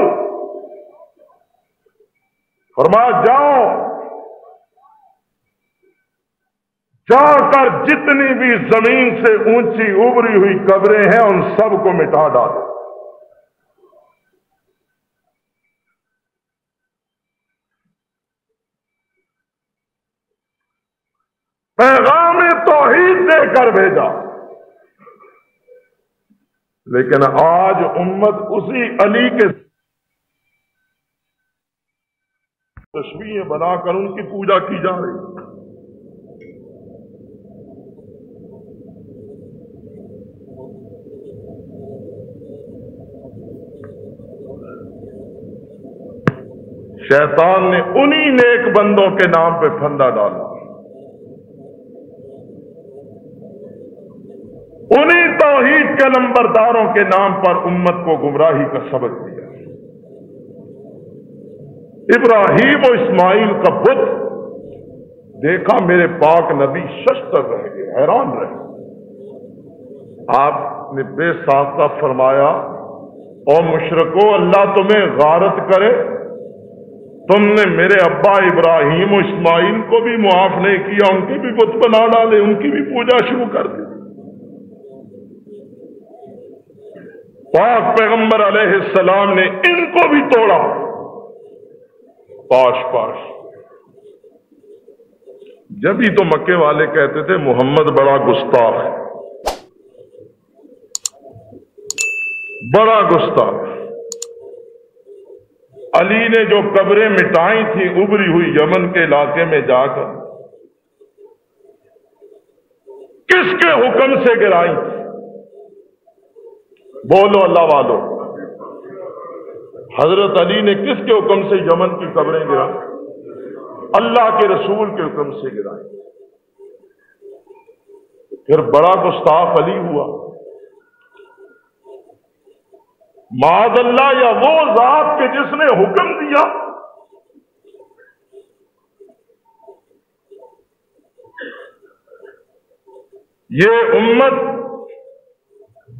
فرمایا جاؤ، جا کر جتنی بھی زمین سے اونچی ابری ہوئی قبریں ہیں ان سب کو مٹا ڈالو۔ پیغام توحید دے کر بھیجا، لیکن آج امت اسی علی کے تشبیہیں بنا کر ان کی پوجا کی جا رہی ہے۔ شیطان نے انہی نیک بندوں کے نام پہ پھندا ڈالا، انہی توحید کے نمبرداروں کے نام پر امت کو گمراہی کا سبق دیا۔ ابراہیم و اسماعیل کا بت دیکھا، میرے پاک نبی ششدر رہ گئے، حیران رہے۔ آپ نے بے ساختہ فرمایا، او مشرکو، اللہ تمہیں غارت کرے، تم نے میرے ابا ابراہیم و اسماعیل کو بھی معاف نہیں کیا، ان کی بھی بت بنا ڈالے، ان کی بھی پوجا شروع کر دی۔ پاک پیغمبر علیہ السلام نے ان کو بھی توڑا، پاش پاش۔ جب ہی تو مکے والے کہتے تھے محمد بڑا گستاخ ہے، بڑا گستاخ۔ علی نے جو قبریں مٹائی تھیں ابری ہوئی یمن کے علاقے میں جا کر، کس کے حکم سے گرائی تھی؟ بولو اللہ والو، حضرت علی نے کس کے حکم سے یمن کی قبریں گرائی؟ اللہ کے رسول کے حکم سے گرائی۔ پھر بڑا گستاخ علی ہوا معاذ اللہ، یا وہ ذات کے جس نے حکم دیا؟ یہ امت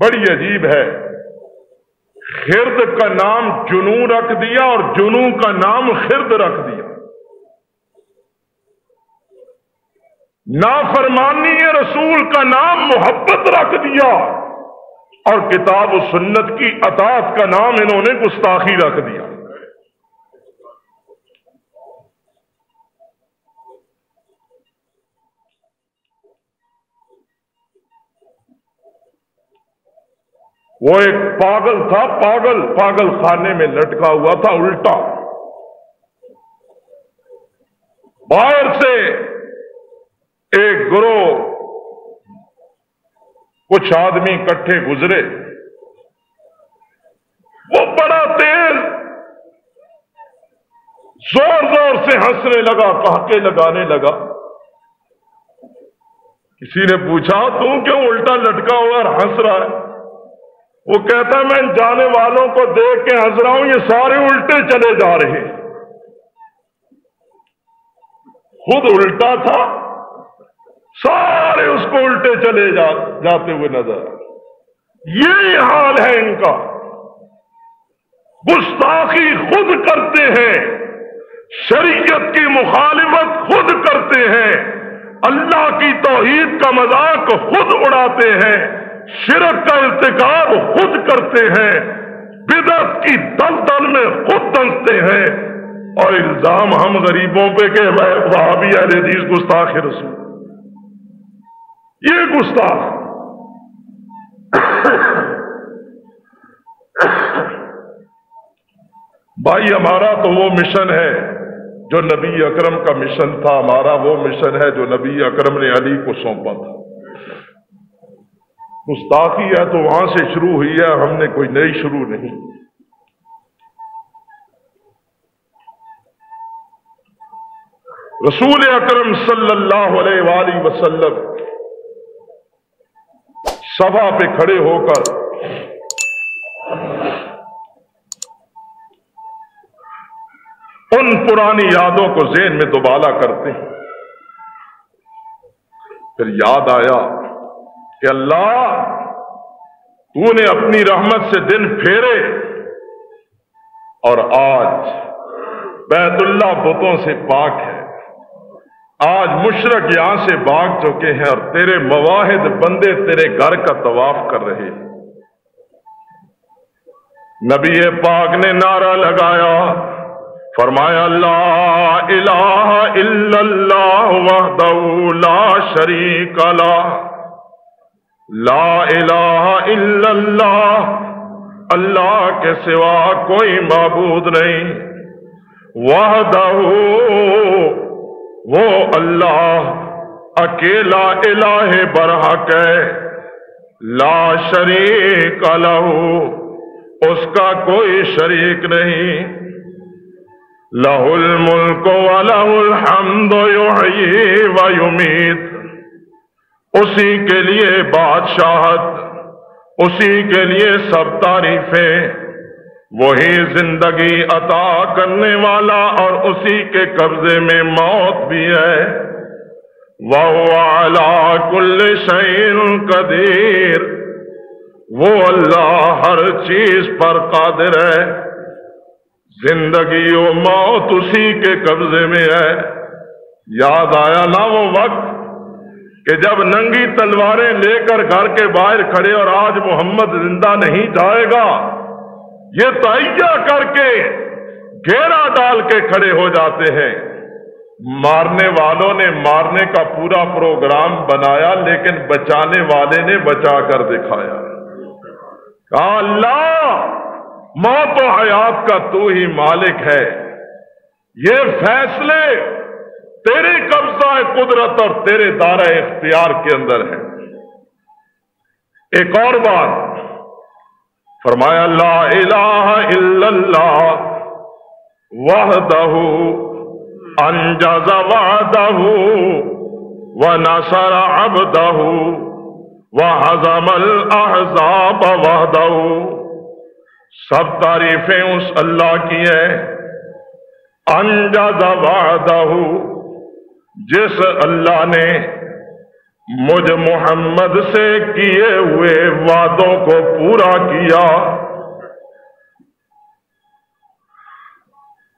بڑی عجیب ہے، خرد کا نام جنو رکھ دیا اور جنو کا نام خرد رکھ دیا۔ نافرمانی رسول کا نام محبت رکھ دیا، اور کتاب و سنت کی اطاعت کا نام انہوں نے گستاخی رکھ دیا۔ وہ ایک پاگل تھا، پاگل خانے میں لٹکا ہوا تھا الٹا۔ باہر سے ایک گروہ کچھ آدمی اکٹھے گزرے، وہ بڑا تیز زور زور سے ہنسنے لگا، کہکے لگانے لگا۔ کسی نے پوچھا تو کیوں الٹا لٹکا ہوا اور ہنس رہا ہے؟ وہ کہتا ہے میں ان جانے والوں کو دیکھ کے ہنس رہا ہوں، یہ سارے الٹے چلے جا رہے ہیں۔ خود الٹا تھا، سارے اس کو الٹے چلے جاتے ہوئے نظر۔ یہی حال ہے ان کا، گستاخی خود کرتے ہیں، شریعت کی مخالفت خود کرتے ہیں، اللہ کی توحید کا مذاق خود اڑاتے ہیں، شرک کا ارتکاب خود کرتے ہیں، بدعت کی دلدل میں خود دنستے ہیں، اور الزام ہم غریبوں پہ کہ وہابی اہل حدیث گستاخ رسول، یہ گستاخ۔ بھائی ہمارا تو وہ مشن ہے جو نبی اکرم کا مشن تھا، ہمارا وہ مشن ہے جو نبی اکرم نے علی کو سونپا تھا۔ گستاخی ہے تو وہاں سے شروع ہوئی ہے، ہم نے کوئی نئی شروع نہیں۔ رسول اکرم صلی اللہ علیہ وآلہ وسلم سبھا پہ کھڑے ہو کر ان پرانی یادوں کو ذہن میں دوبالا کرتے ہیں۔ پھر یاد آیا کہ اللہ تو نے اپنی رحمت سے دن پھیرے اور آج بیت اللہ بتوں سے پاک ہے، آج مشرک یہاں سے بھاگ چکے ہیں اور تیرے مواحد بندے تیرے گھر کا طواف کر رہے ہیں۔ نبی پاک نے نعرہ لگایا، فرمایا لا الہ الا اللہ وحدہ لا شریک لہ، لا الہ الا اللہ، اللہ کے سوا کوئی معبود نہیں، وحدہ وہ اللہ اکیلا الہ برحق ہے، لا شریک لہ اس کا کوئی شریک نہیں، لہ الملک ولہ الحمد یحیی و یمیت، اسی کے لیے بادشاہت، اسی کے لیے سب تعریفیں، وہی زندگی عطا کرنے والا اور اسی کے قبضے میں موت بھی ہے، وَهُوَ عَلَىٰ كُلِّ شَيْءٍ قَدِيرٌ، وہ اللہ ہر چیز پر قادر ہے، زندگی و موت اسی کے قبضے میں ہے۔ یاد آیا نا وہ وقت کہ جب ننگی تلواریں لے کر گھر کے باہر کھڑے اور آج محمد زندہ نہیں جائے گا، یہ تہیہ کر کے گھیرا ڈال کے کھڑے ہو جاتے ہیں۔ مارنے والوں نے مارنے کا پورا پروگرام بنایا، لیکن بچانے والے نے بچا کر دکھایا۔ کہا اللہ موت و حیات کا تو ہی مالک ہے، یہ فیصلے تیرے قبضہ قدرت اور تیرے دائرہ اختیار کے اندر ہے۔ ایک اور بات فرمایا لا الہ الا اللہ وحدہ انجز وعدہ ونصر عبدہ وہزم الاحزاب وحدہ، سب تعریفیں اس اللہ کی ہیں، انجز وعدہ جس اللہ نے مجھ محمد سے کیے ہوئے وعدوں کو پورا کیا،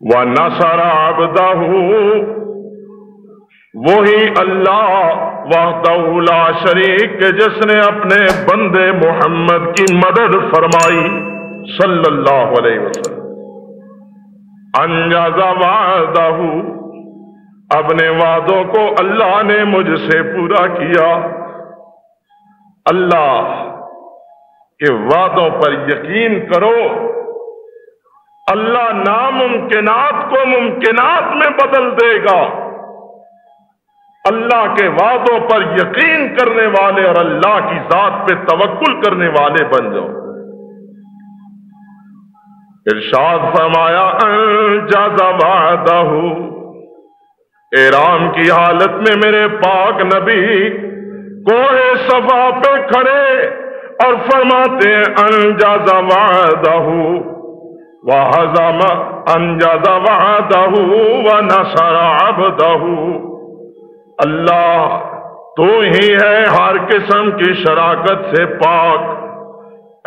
وَنَصَرَ عَبْدَهُ وہی اللہ وحدہ لا شریک کہ جس نے اپنے بندے محمد کی مدد فرمائی صلی اللہ علیہ وسلم۔ انجز وعدہ اپنے وعدوں کو اللہ نے مجھ سے پورا کیا۔ اللہ کے وعدوں پر یقین کرو، اللہ ناممکنات کو ممکنات میں بدل دے گا۔ اللہ کے وعدوں پر یقین کرنے والے اور اللہ کی ذات پہ توکل کرنے والے بن جاؤ۔ ارشاد فرمایا انجز وعدہ، احرام کی حالت میں میرے پاک نبی کوہ صفا پہ کھڑے اور فرماتے ہیں انجز وعدہ وہزم انجز وعدہ ونصر عبدہ، اللہ تو ہی ہے ہر قسم کی شراکت سے پاک،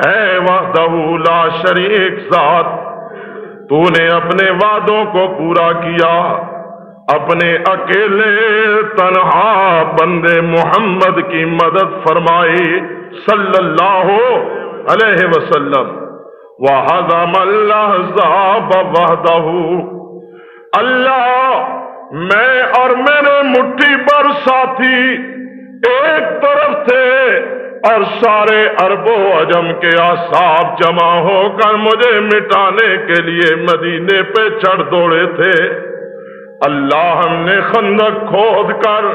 اے وحدہ لا شریک ذات، تو نے اپنے وعدوں کو پورا کیا، اپنے اکیلے تنہا بندے محمد کی مدد فرمائی صلی اللہ علیہ وسلم۔ وَهَزَمَ الْأَحْزَابَ وَحْدَهُ، اللہ میں اور میرے مٹھی بھر ساتھی ایک طرف تھے اور سارے عرب و عجم کے احزاب جمع ہو کر مجھے مٹانے کے لیے مدینے پہ چڑھ دوڑے تھے۔ اللہ ہم نے خندق کھود کر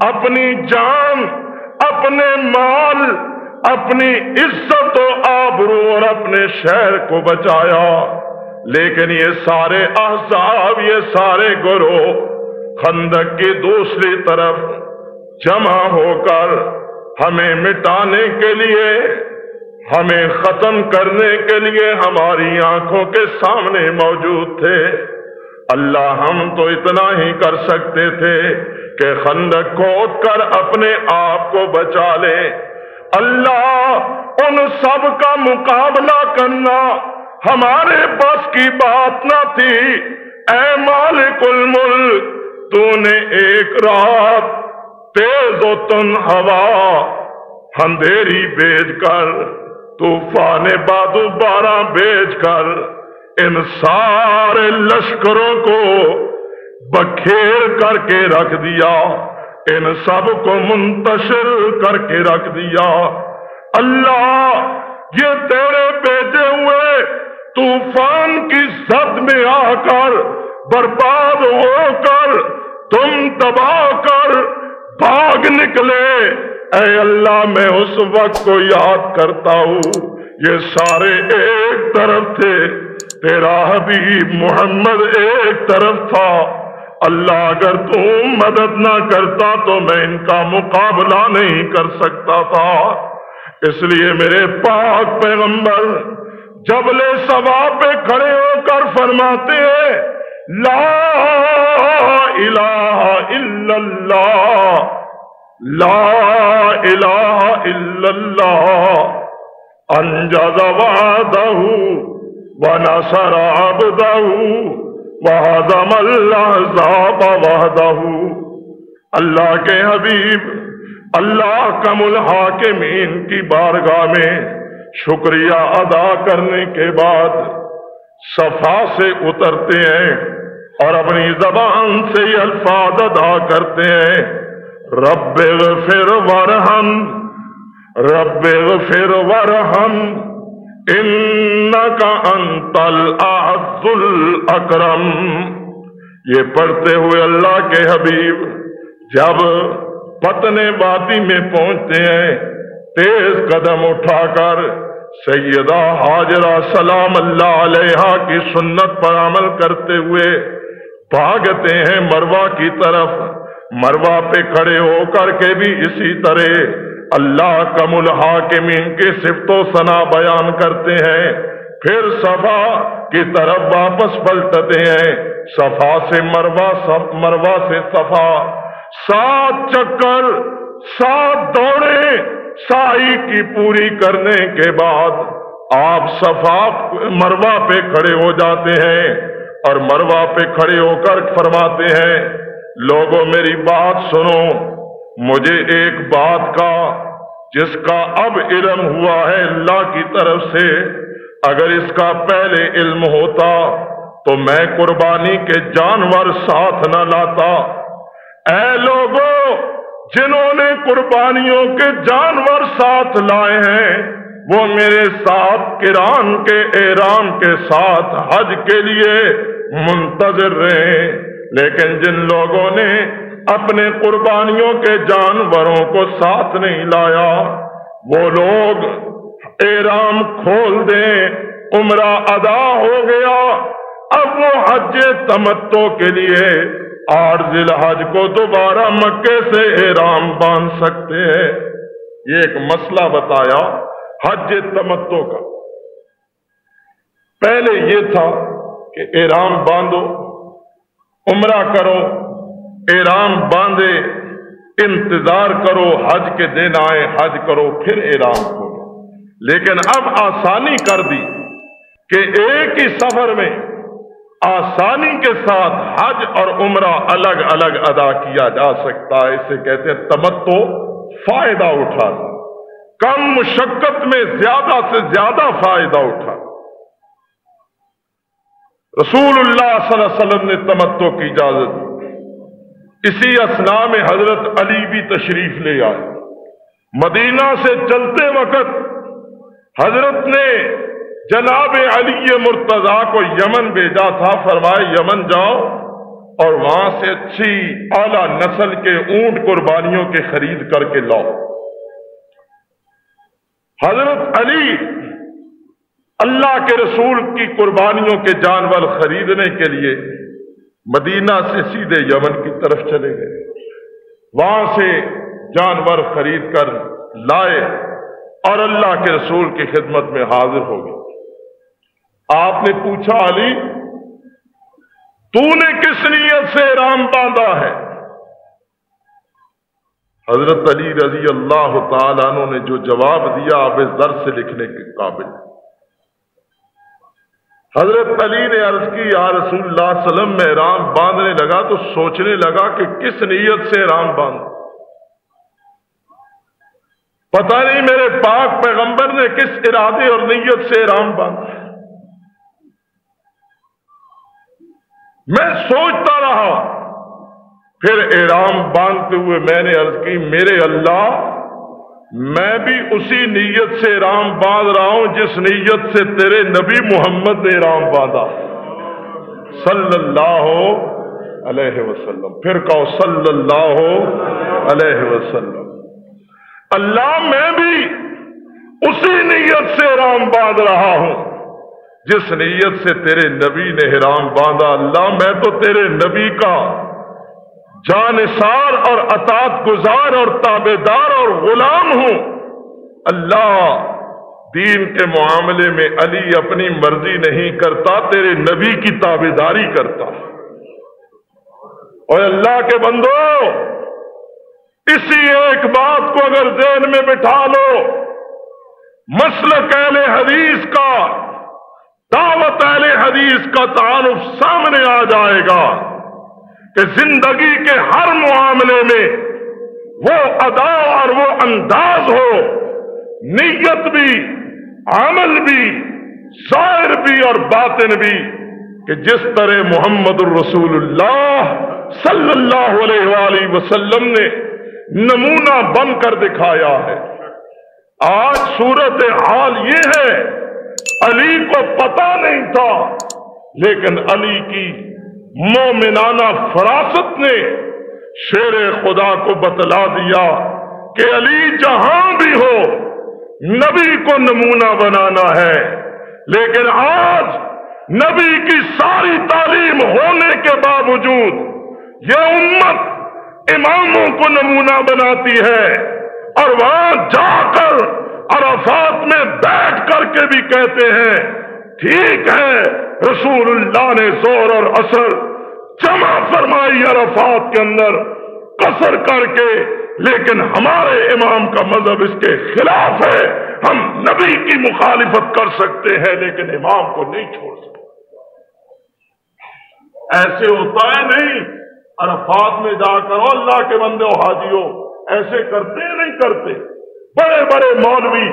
اپنی جان، اپنے مال، اپنی عزت و آبرو اور اپنے شہر کو بچایا، لیکن یہ سارے احزاب، یہ سارے گروہ خندق کی دوسری طرف جمع ہو کر ہمیں مٹانے کے لیے، ہمیں ختم کرنے کے لیے ہماری آنکھوں کے سامنے موجود تھے۔ اللہ ہم تو اتنا ہی کر سکتے تھے کہ خندق کھود کر اپنے آپ کو بچا لیں۔ اللہ ان سب کا مقابلہ کرنا ہمارے بس کی بات نہ تھی۔ اے مالک الملک، تو نے ایک رات تیز و تن ہوا، اندھیری بھیج کر، طوفان بادو بارہ بھیج کر ان سارے لشکروں کو بکھیر کر کے رکھ دیا، ان سب کو منتشر کر کے رکھ دیا۔ اللہ، یہ تیرے بھیجے ہوئے طوفان کی زد میں آ کر برباد ہو کر تم تباہ کر بھاگ نکلے۔ اے اللہ، میں اس وقت کو یاد کرتا ہوں، یہ سارے ایک طرف تھے، تیرا حبیب محمد ایک طرف تھا۔ اللہ، اگر تم مدد نہ کرتا تو میں ان کا مقابلہ نہیں کر سکتا تھا۔ اس لیے میرے پاک پیغمبر جبل صفا پہ کھڑے ہو کر فرماتے ہیں، لا الہ الا اللہ، لا الہ الا اللہ، انجز وعدہ ونصر عبدہ وہزم الاحزاب وحدہ۔ اللہ کے حبیب اللہ کم الحاکمین کی بارگاہ میں شکریہ ادا کرنے کے بعد صفا سے اترتے ہیں اور اپنی زبان سے یہ الفاظ ادا کرتے ہیں، رب اغفر ورحم، رب اغفر ورحم، انک انت الاعز الاکرم۔ یہ پڑھتے ہوئے اللہ کے حبیب جب پتنے وادی میں پہنچتے ہیں، تیز قدم اٹھا کر سیدہ ہاجرہ سلام اللہ علیہا کی سنت پر عمل کرتے ہوئے بھاگتے ہیں مروہ کی طرف۔ مروہ پہ کھڑے ہو کر کے بھی اسی طرح اللہ کم الحاکمین کی صفت و ثنا بیان کرتے ہیں، پھر صفا کی طرف واپس پلٹتے ہیں، صفا سے مروہ، مروہ سے صفا، 7 چکر 7 دوڑیں سائی کی پوری کرنے کے بعد آپ صفا مروہ پہ کھڑے ہو جاتے ہیں اور مروہ پہ کھڑے ہو کر فرماتے ہیں، لوگوں میری بات سنو، مجھے ایک بات کا جس کا اب علم ہوا ہے اللہ کی طرف سے، اگر اس کا پہلے علم ہوتا تو میں قربانی کے جانور ساتھ نہ لاتا۔ اے لوگوں، جنہوں نے قربانیوں کے جانور ساتھ لائے ہیں وہ میرے ساتھ قران کے احرام کے ساتھ حج کے لیے منتظر رہے، لیکن جن لوگوں نے اپنے قربانیوں کے جانوروں کو ساتھ نہیں لایا وہ لوگ احرام کھول دیں، عمرہ ادا ہو گیا، اب وہ حج تمتع کے لیے 8 ذی الحج کو دوبارہ مکے سے احرام باندھ سکتے ہیں۔ یہ ایک مسئلہ بتایا حج تمتع کا۔ پہلے یہ تھا کہ احرام باندھو، عمرہ کرو، احرام باندھے، انتظار کرو حج کے دن آئے، حج کرو، پھر احرام کھولو۔ لیکن اب آسانی کر دی کہ ایک ہی سفر میں آسانی کے ساتھ حج اور عمرہ الگ الگ ادا کیا جا سکتا ہے. اسے کہتے ہیں تمتع، فائدہ اٹھانا، کم مشقت میں زیادہ سے زیادہ فائدہ اٹھانا. رسول اللہ صلی اللہ علیہ وسلم نے تمتع کی اجازت دی. اسی اثناء میں حضرت علی بھی تشریف لے آئے. مدینہ سے چلتے وقت حضرت نے جناب علی مرتضیٰ کو یمن بھیجا تھا. فرمائے یمن جاؤ اور وہاں سے اچھی اعلی نسل کے اونٹ قربانیوں کے خرید کر کے لاؤ. حضرت علی اللہ کے رسول کی قربانیوں کے جانور خریدنے کے لیے مدینہ سے سیدھے یمن کی طرف چلے گئے. وہاں سے جانور خرید کر لائے اور اللہ کے رسول کی خدمت میں حاضر ہو گئے. آپ نے پوچھا علی تو نے کس نیت سے احرام باندھا ہے؟ حضرت علی رضی اللہ تعالیٰ عنہ نے جو جواب دیا آپ اس درس سے لکھنے کے قابل. حضرت علی نے عرض کی یا رسول اللہ صلی اللہ علیہ وسلم میں احرام باندھنے لگا تو سوچنے لگا کہ کس نیت سے احرام باندھا. پتہ نہیں میرے پاک پیغمبر نے کس ارادے اور نیت سے احرام باندھا. میں سوچتا رہا. پھر احرام باندھتے ہوئے میں نے عرض کی میرے اللہ میں بھی اسی نیت سے احرام باندھ رہا ہوں جس نیت سے تیرے نبی محمد نے احرام باندھا صلی اللہ علیہ وسلم. پھر کہو صلی اللہ علیہ وسلم. اللہ میں بھی اسی نیت سے احرام باندھ رہا ہوں جس نیت سے تیرے نبی نے احرام باندھا. اللہ میں تو تیرے نبی کا جانثار اور اطاعت گزار اور تابعدار اور غلام ہوں. اللہ دین کے معاملے میں علی اپنی مرضی نہیں کرتا، تیرے نبی کی تابعداری کرتا. اور اللہ کے بندو اسی ایک بات کو اگر ذہن میں بٹھا لو، مسلک اہل حدیث کا، دعوت اہل حدیث کا تعارف سامنے آ جائے گا کہ زندگی کے ہر معاملے میں وہ ادا اور وہ انداز ہو، نیت بھی، عمل بھی، ظاہر بھی اور باطن بھی، کہ جس طرح محمد الرسول اللہ صلی اللہ علیہ وآلہ وسلم نے نمونہ بن کر دکھایا ہے. آج صورت حال یہ ہے علی کو پتہ نہیں تھا، لیکن علی کی مومنانہ فراست نے شیر خدا کو بتلا دیا کہ علی جہاں بھی ہو نبی کو نمونہ بنانا ہے. لیکن آج نبی کی ساری تعلیم ہونے کے باوجود یہ امت اماموں کو نمونہ بناتی ہے اور وہاں جا کر عرفات میں بیٹھ کر کے بھی کہتے ہیں ٹھیک ہے رسول اللہ نے ظہر اور عصر جمع فرمائی عرفات کے اندر قصر کر کے، لیکن ہمارے امام کا مذہب اس کے خلاف ہے. ہم نبی کی مخالفت کر سکتے ہیں لیکن امام کو نہیں چھوڑ سکتے. ایسے ہوتا ہے نہیں. عرفات میں جا کر اللہ کے بندے و حاجیوں ایسے کرتے ہیں نہیں کرتے. بڑے بڑے مولوی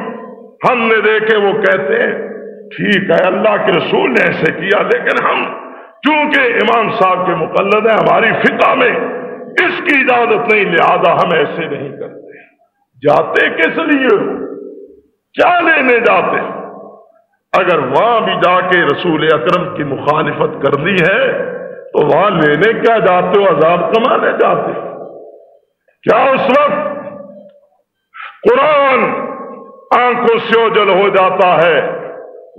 ہم نے دیکھے وہ کہتے ہیں ٹھیک ہے اللہ کے رسول نے ایسے کیا، لیکن ہم چونکہ امام صاحب کے مقلد ہیں ہماری فقہ میں اس کی اجازت نہیں، لہذا ہم ایسے نہیں کرتے. جاتے کس لیے ہو؟ کیا لینے جاتے؟ اگر وہاں بھی جا کے رسول اکرم کی مخالفت کرنی ہے تو وہاں لینے کیا جاتے ہو؟ عذاب کمانے جاتے ہو. کیا اس وقت قرآن آنکھوں سے اوجھل ہو جاتا ہے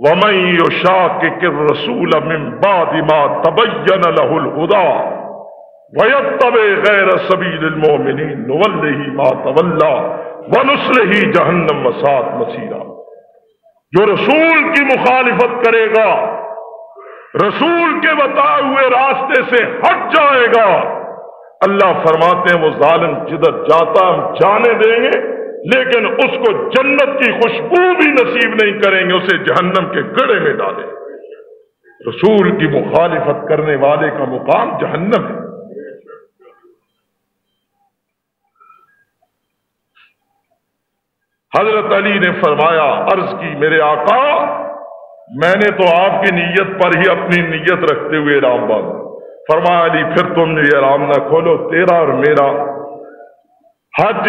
وَمَن يُشَاقِقِ الرَّسُولَ مِن بَعْدِ مَا تَبَيَّنَ لَهُ الْهُدَىٰ وَيَتَّبِعْ غَيْرَ سَبِيلِ الْمُؤْمِنِينَ نُوَلِّهِ مَا تَوَلَّىٰ وَنُصْلِهِ جَهَنَّمَ وَسَاءَتْ مَصِيرًا. جو رسول کی مخالفت کرے گا، رسول کے بتائے ہوئے راستے سے ہٹ جائے گا، اللہ فرماتے ہیں وہ ظالم جدھر جاتا ہم جانے دیں گے لیکن اس کو جنت کی خوشبو بھی نصیب نہیں کریں گے، اسے جہنم کے گڑھے میں ڈالیں. رسول کی مخالفت کرنے والے کا مقام جہنم ہے۔ حضرت علی نے فرمایا، عرض کی میرے آقا میں نے تو آپ کی نیت پر ہی اپنی نیت رکھتے ہوئے احرام باندھا۔ فرمایا علی پھر تم نے احرام نہ کھولو، تیرا اور میرا حج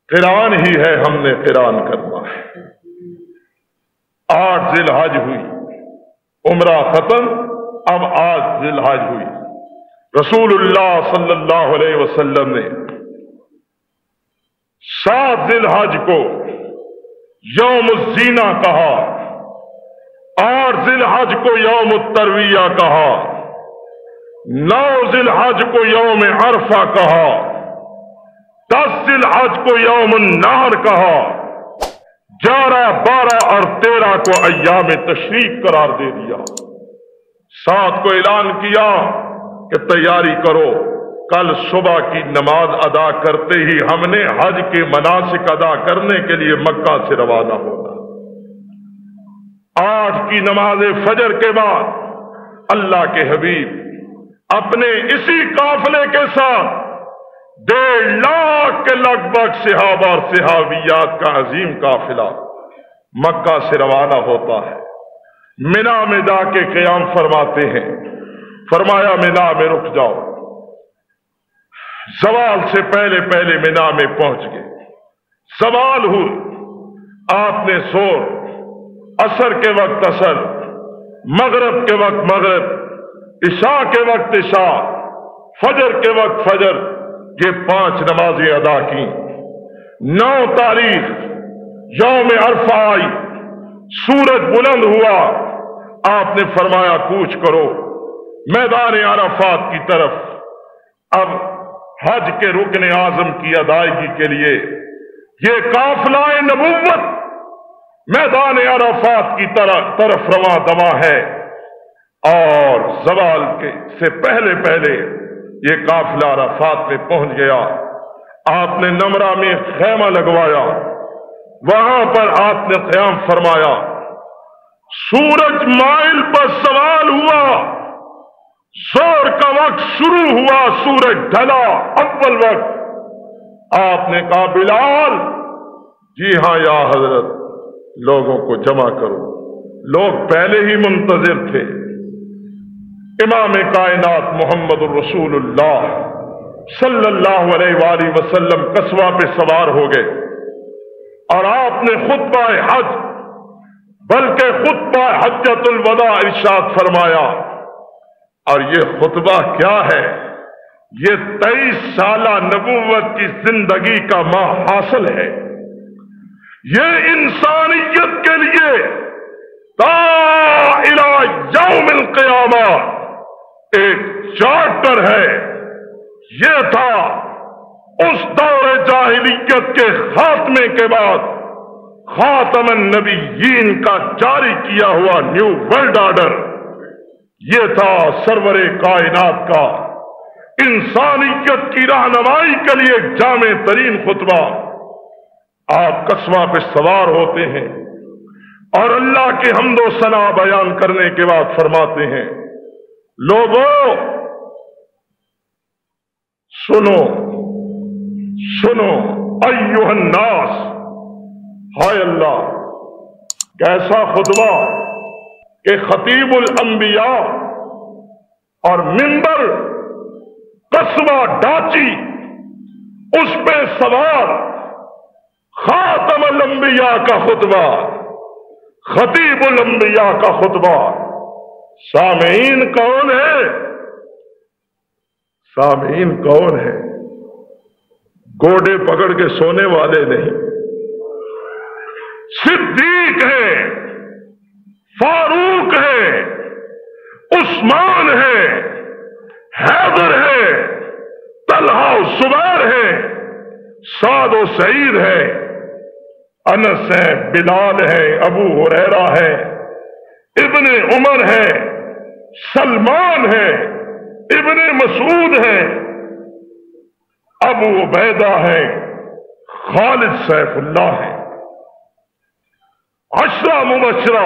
قران ہی ہے، ہم نے قران کرنا ہے۔ 8 ذی الحج ہوئی، عمرہ ختم، اب 8 ذی الحج ہوئی۔ رسول اللہ صلی اللہ علیہ وسلم نے 7 ذی الحج کو یوم الزینہ کہا، 8 ذی الحج کو یوم الترویہ کہا، 9 ذی الحج کو یوم عرفہ کہا، 10 ذی الحج کو یوم النحر کہا، 11، 12 اور 13 کو ایام تشریق قرار دے دیا۔ 7 کو اعلان کیا کہ تیاری کرو، کل صبح کی نماز ادا کرتے ہی ہم نے حج کے مناسک ادا کرنے کے لیے مکہ سے روانہ ہونا۔ 8 کی نماز فجر کے بعد اللہ کے حبیب اپنے اسی قافلے کے ساتھ 1.5 لاکھ کے لگ بھگ صحابہ اور صحابیات کا عظیم قافلہ مکہ سے روانہ ہوتا ہے۔ منا میں جا کے قیام فرماتے ہیں۔ فرمایا منا میں رک جاؤ، زوال سے پہلے پہلے منا میں پہنچ گئے۔ زوال ہوئی، آپ نے زور، عصر کے وقت عصر، مغرب کے وقت مغرب، عشاء کے وقت عشاء، فجر کے وقت فجر، یہ 5 نمازیں ادا کی۔ 9 تاریخ یوم عرفہ آئی، سورج بلند ہوا، آپ نے فرمایا کوچ کرو میدان عرفات کی طرف۔ اب حج کے رکن اعظم کی ادائیگی کے لیے یہ قافلہ نبوت میدان عرفات کی طرف رواں دواں ہے، اور زوال سے پہلے پہلے یہ قافلہ عرفات میں پہنچ گیا۔ آپ نے نمرہ میں خیمہ لگوایا، وہاں پر آپ نے قیام فرمایا۔ سورج مائل پر سوال ہوا، زور کا وقت شروع ہوا، سورج ڈھلا، اول وقت۔ آپ نے کہا بلال، جی ہاں یا حضرت، لوگوں کو جمع کرو۔ لوگ پہلے ہی منتظر تھے۔ امام کائنات محمد الرسول اللہ صلی اللہ علیہ وآلہ وسلم قصوہ پہ سوار ہو گئے، اور آپ نے خطبہ حج بلکہ خطبہ حجۃ الوداع ارشاد فرمایا۔ اور یہ خطبہ کیا ہے؟ یہ 23 سالہ نبوت کی زندگی کا محاصل ہے۔ یہ انسانیت کے لیے تا الی یوم القیامہ ایک چارٹر ہے۔ یہ تھا اس دور جاہلیت کے خاتمے کے بعد خاتم النبیین کا جاری کیا ہوا نیو ورلڈ آرڈر۔ یہ تھا سرور کائنات کا انسانیت کی رہنمائی کے لیے ایک جامع ترین خطبہ۔ آپ قصوہ پہ سوار ہوتے ہیں اور اللہ کے حمد و ثنا بیان کرنے کے بعد فرماتے ہیں، لوگوں سنو سنو ایھا الناس، ہائے اللہ کیسا خطبہ کہ خطیب الانبیاء اور منبر قصبہ ڈاچی، اس پہ سوار خاتم الانبیاء کا خطبہ، خطیب الانبیاء کا خطبہ۔ سامعین کون ہے؟ سامعین کون ہے؟ گوڑے پکڑ کے سونے والے نہیں، صدیق ہے، فاروق ہے، عثمان ہے، حیدر ہے، طلحہ و زبیر ہے، سعد و سعید ہے، انس ہے، بلال ہے، ابو ہریرہ ہے، ابن عمر ہے، سلمان ہے، ابن مسعود ہے، ابو عبیدہ ہے، خالد سیف اللہ ہے۔ 10 مبشرہ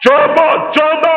14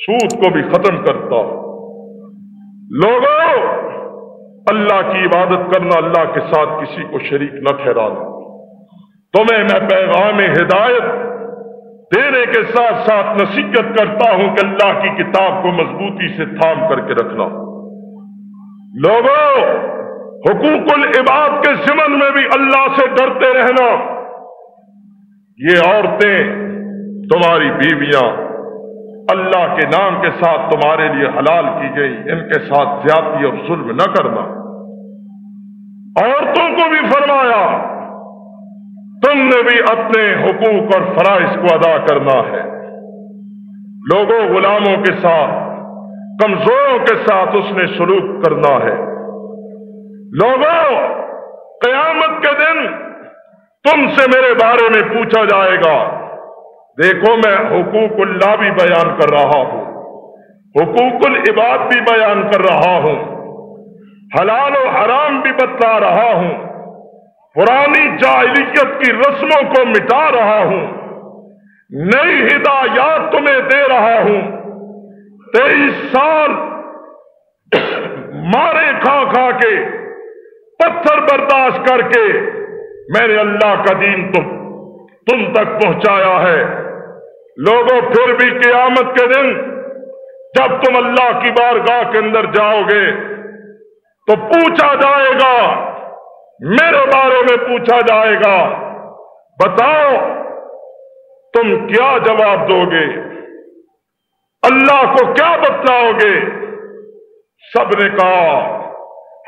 سود کو بھی ختم کرتا ہوں۔ لوگوں، اللہ کی عبادت کرنا، اللہ کے ساتھ کسی کو شریک نہ ٹھہرانا۔ تمہیں میں پیغام ہدایت دینے کے ساتھ ساتھ نصیحت کرتا ہوں کہ اللہ کی کتاب کو مضبوطی سے تھام کر کے رکھنا۔ لوگوں، حقوق العباد کے ضمن میں بھی اللہ سے ڈرتے رہنا۔ یہ عورتیں تمہاری بیویاں اللہ کے نام کے ساتھ تمہارے لیے حلال کی گئی، ان کے ساتھ زیادتی اور ظلم نہ کرنا۔ عورتوں کو بھی فرمایا تم نے بھی اپنے حقوق اور فرائض کو ادا کرنا ہے۔ لوگوں، غلاموں کے ساتھ، کمزوروں کے ساتھ اس نے سلوک کرنا ہے۔ لوگوں، قیامت کے دن تم سے میرے بارے میں پوچھا جائے گا۔ دیکھو، میں حقوق اللہ بھی بیان کر رہا ہوں، حقوق العباد بھی بیان کر رہا ہوں، حلال و حرام بھی بتلا رہا ہوں، پرانی جاہلیت کی رسموں کو مٹا رہا ہوں، نئی ہدایات تمہیں دے رہا ہوں۔ 23 سال مارے کھا کھا کے، پتھر برداشت کر کے میں نے اللہ کا دین تم تک پہنچایا ہے۔ لوگوں، پھر بھی قیامت کے دن جب تم اللہ کی بارگاہ کے اندر جاؤ گے تو پوچھا جائے گا، میرے بارے میں پوچھا جائے گا، بتاؤ تم کیا جواب دو گے؟ اللہ کو کیا بتلاؤ گے؟ سب نے کہا،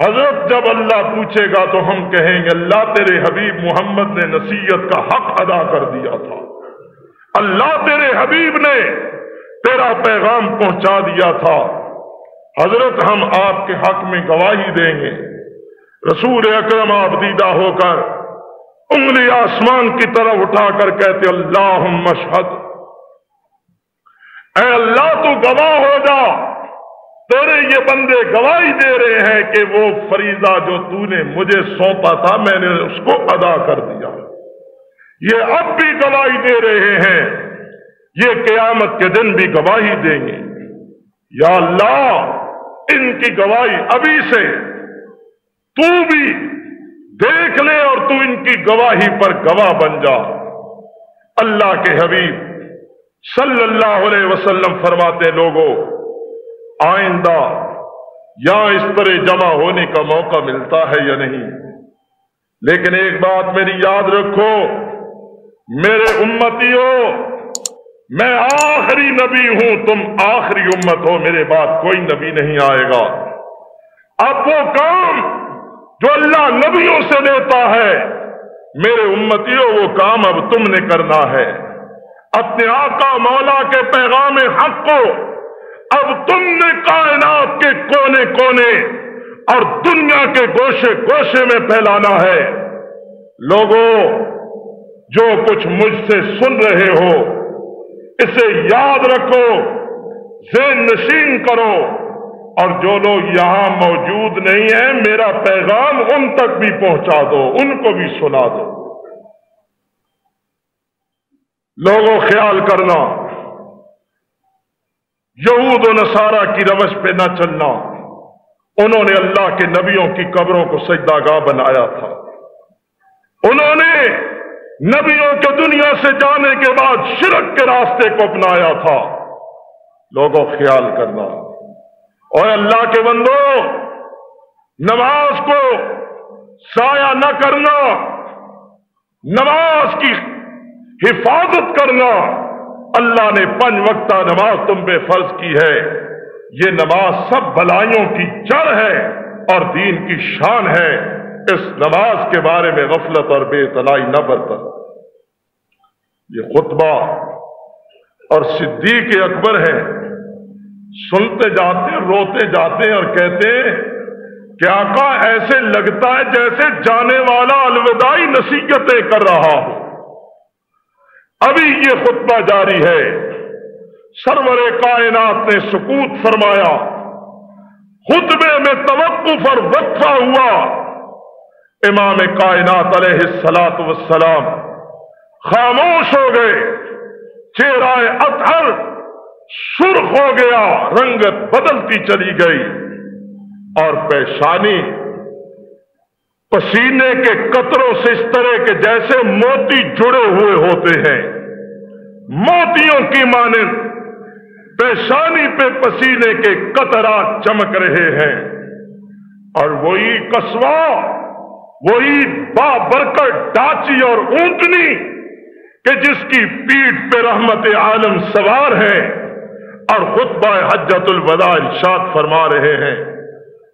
حضرت جب اللہ پوچھے گا تو ہم کہیں گے اللہ تیرے حبیب محمد نے نصیحت کا حق ادا کر دیا تھا، اللہ تیرے حبیب نے تیرا پیغام پہنچا دیا تھا۔ حضرت ہم آپ کے حق میں گواہی دیں گے۔ رسول اکرم آپ دیدہ ہو کر انگلی آسمان کی طرف اٹھا کر کہتے اللہم اشہد، اے اللہ تو گواہ ہو جا، تیرے یہ بندے گواہی دے رہے ہیں کہ وہ فریضہ جو تو نے مجھے سونپا تھا میں نے اس کو ادا کر دیا۔ یہ اب بھی گواہی دے رہے ہیں، یہ قیامت کے دن بھی گواہی دیں گے۔ یا اللہ، ان کی گواہی ابھی سے تو بھی دیکھ لے اور تو ان کی گواہی پر گواہ بن جا۔ اللہ کے حبیب صلی اللہ علیہ وسلم فرماتے، لوگوں آئندہ یہاں اس طرح جمع ہونے کا موقع ملتا ہے یا نہیں، لیکن ایک بات میری یاد رکھو میرے امتیوں، میں آخری نبی ہوں، تم آخری امت ہو، میرے بعد کوئی نبی نہیں آئے گا۔ اب وہ کام جو اللہ نبیوں سے لیتا ہے، میرے امتیوں وہ کام اب تم نے کرنا ہے۔ اپنے آقا مولا کے پیغام حق کو اب تم نے کائنات کے کونے کونے اور دنیا کے گوشے گوشے میں پھیلانا ہے۔ لوگوں، جو کچھ مجھ سے سن رہے ہو اسے یاد رکھو، ذہن نشین کرو، اور جو لوگ یہاں موجود نہیں ہیں میرا پیغام ان تک بھی پہنچا دو، ان کو بھی سنا دو۔ لوگوں، خیال کرنا، یہود و نصارہ کی روش پہ نہ چلنا۔ انہوں نے اللہ کے نبیوں کی قبروں کو سجدہ گاہ بنایا تھا، انہوں نے نبیوں کے دنیا سے جانے کے بعد شرک کے راستے کو اپنایا تھا۔ لوگوں، خیال کرنا، اور اللہ کے بندو، نماز کو ضائع نہ کرنا، نماز کی حفاظت کرنا۔ اللہ نے 5 وقتہ نماز تم پہ فرض کی ہے، یہ نماز سب بھلائیوں کی جڑ ہے اور دین کی شان ہے۔ اس نماز کے بارے میں غفلت اور بے اطلاعی نہ برتنا۔ یہ خطبہ اور صدیق اکبر ہے، سنتے جاتے روتے جاتے اور کہتے کہ آقا ایسے لگتا ہے جیسے جانے والا الوداعی نصیحتیں کر رہا ہو۔ ابھی یہ خطبہ جاری ہے، سرور کائنات نے سکوت فرمایا، خطبے میں توقف اور وقفہ ہوا۔ امام کائنات علیہ السلام خاموش ہو گئے، چہرہ اطہر سرخ ہو گیا، رنگت بدلتی چلی گئی، اور پیشانی پسینے کے قطروں سے اس طرح کے جیسے موتی جڑے ہوئے ہوتے ہیں، موتیوں کی مانند پیشانی پہ پسینے کے قطرات چمک رہے ہیں، اور وہی قصوہ، وہی بابرکت ڈاچی اور اونٹنی کہ جس کی پیٹھ پہ رحمت عالم سوار ہے اور خطبہ حجۃ الوداع ارشاد فرما رہے ہیں،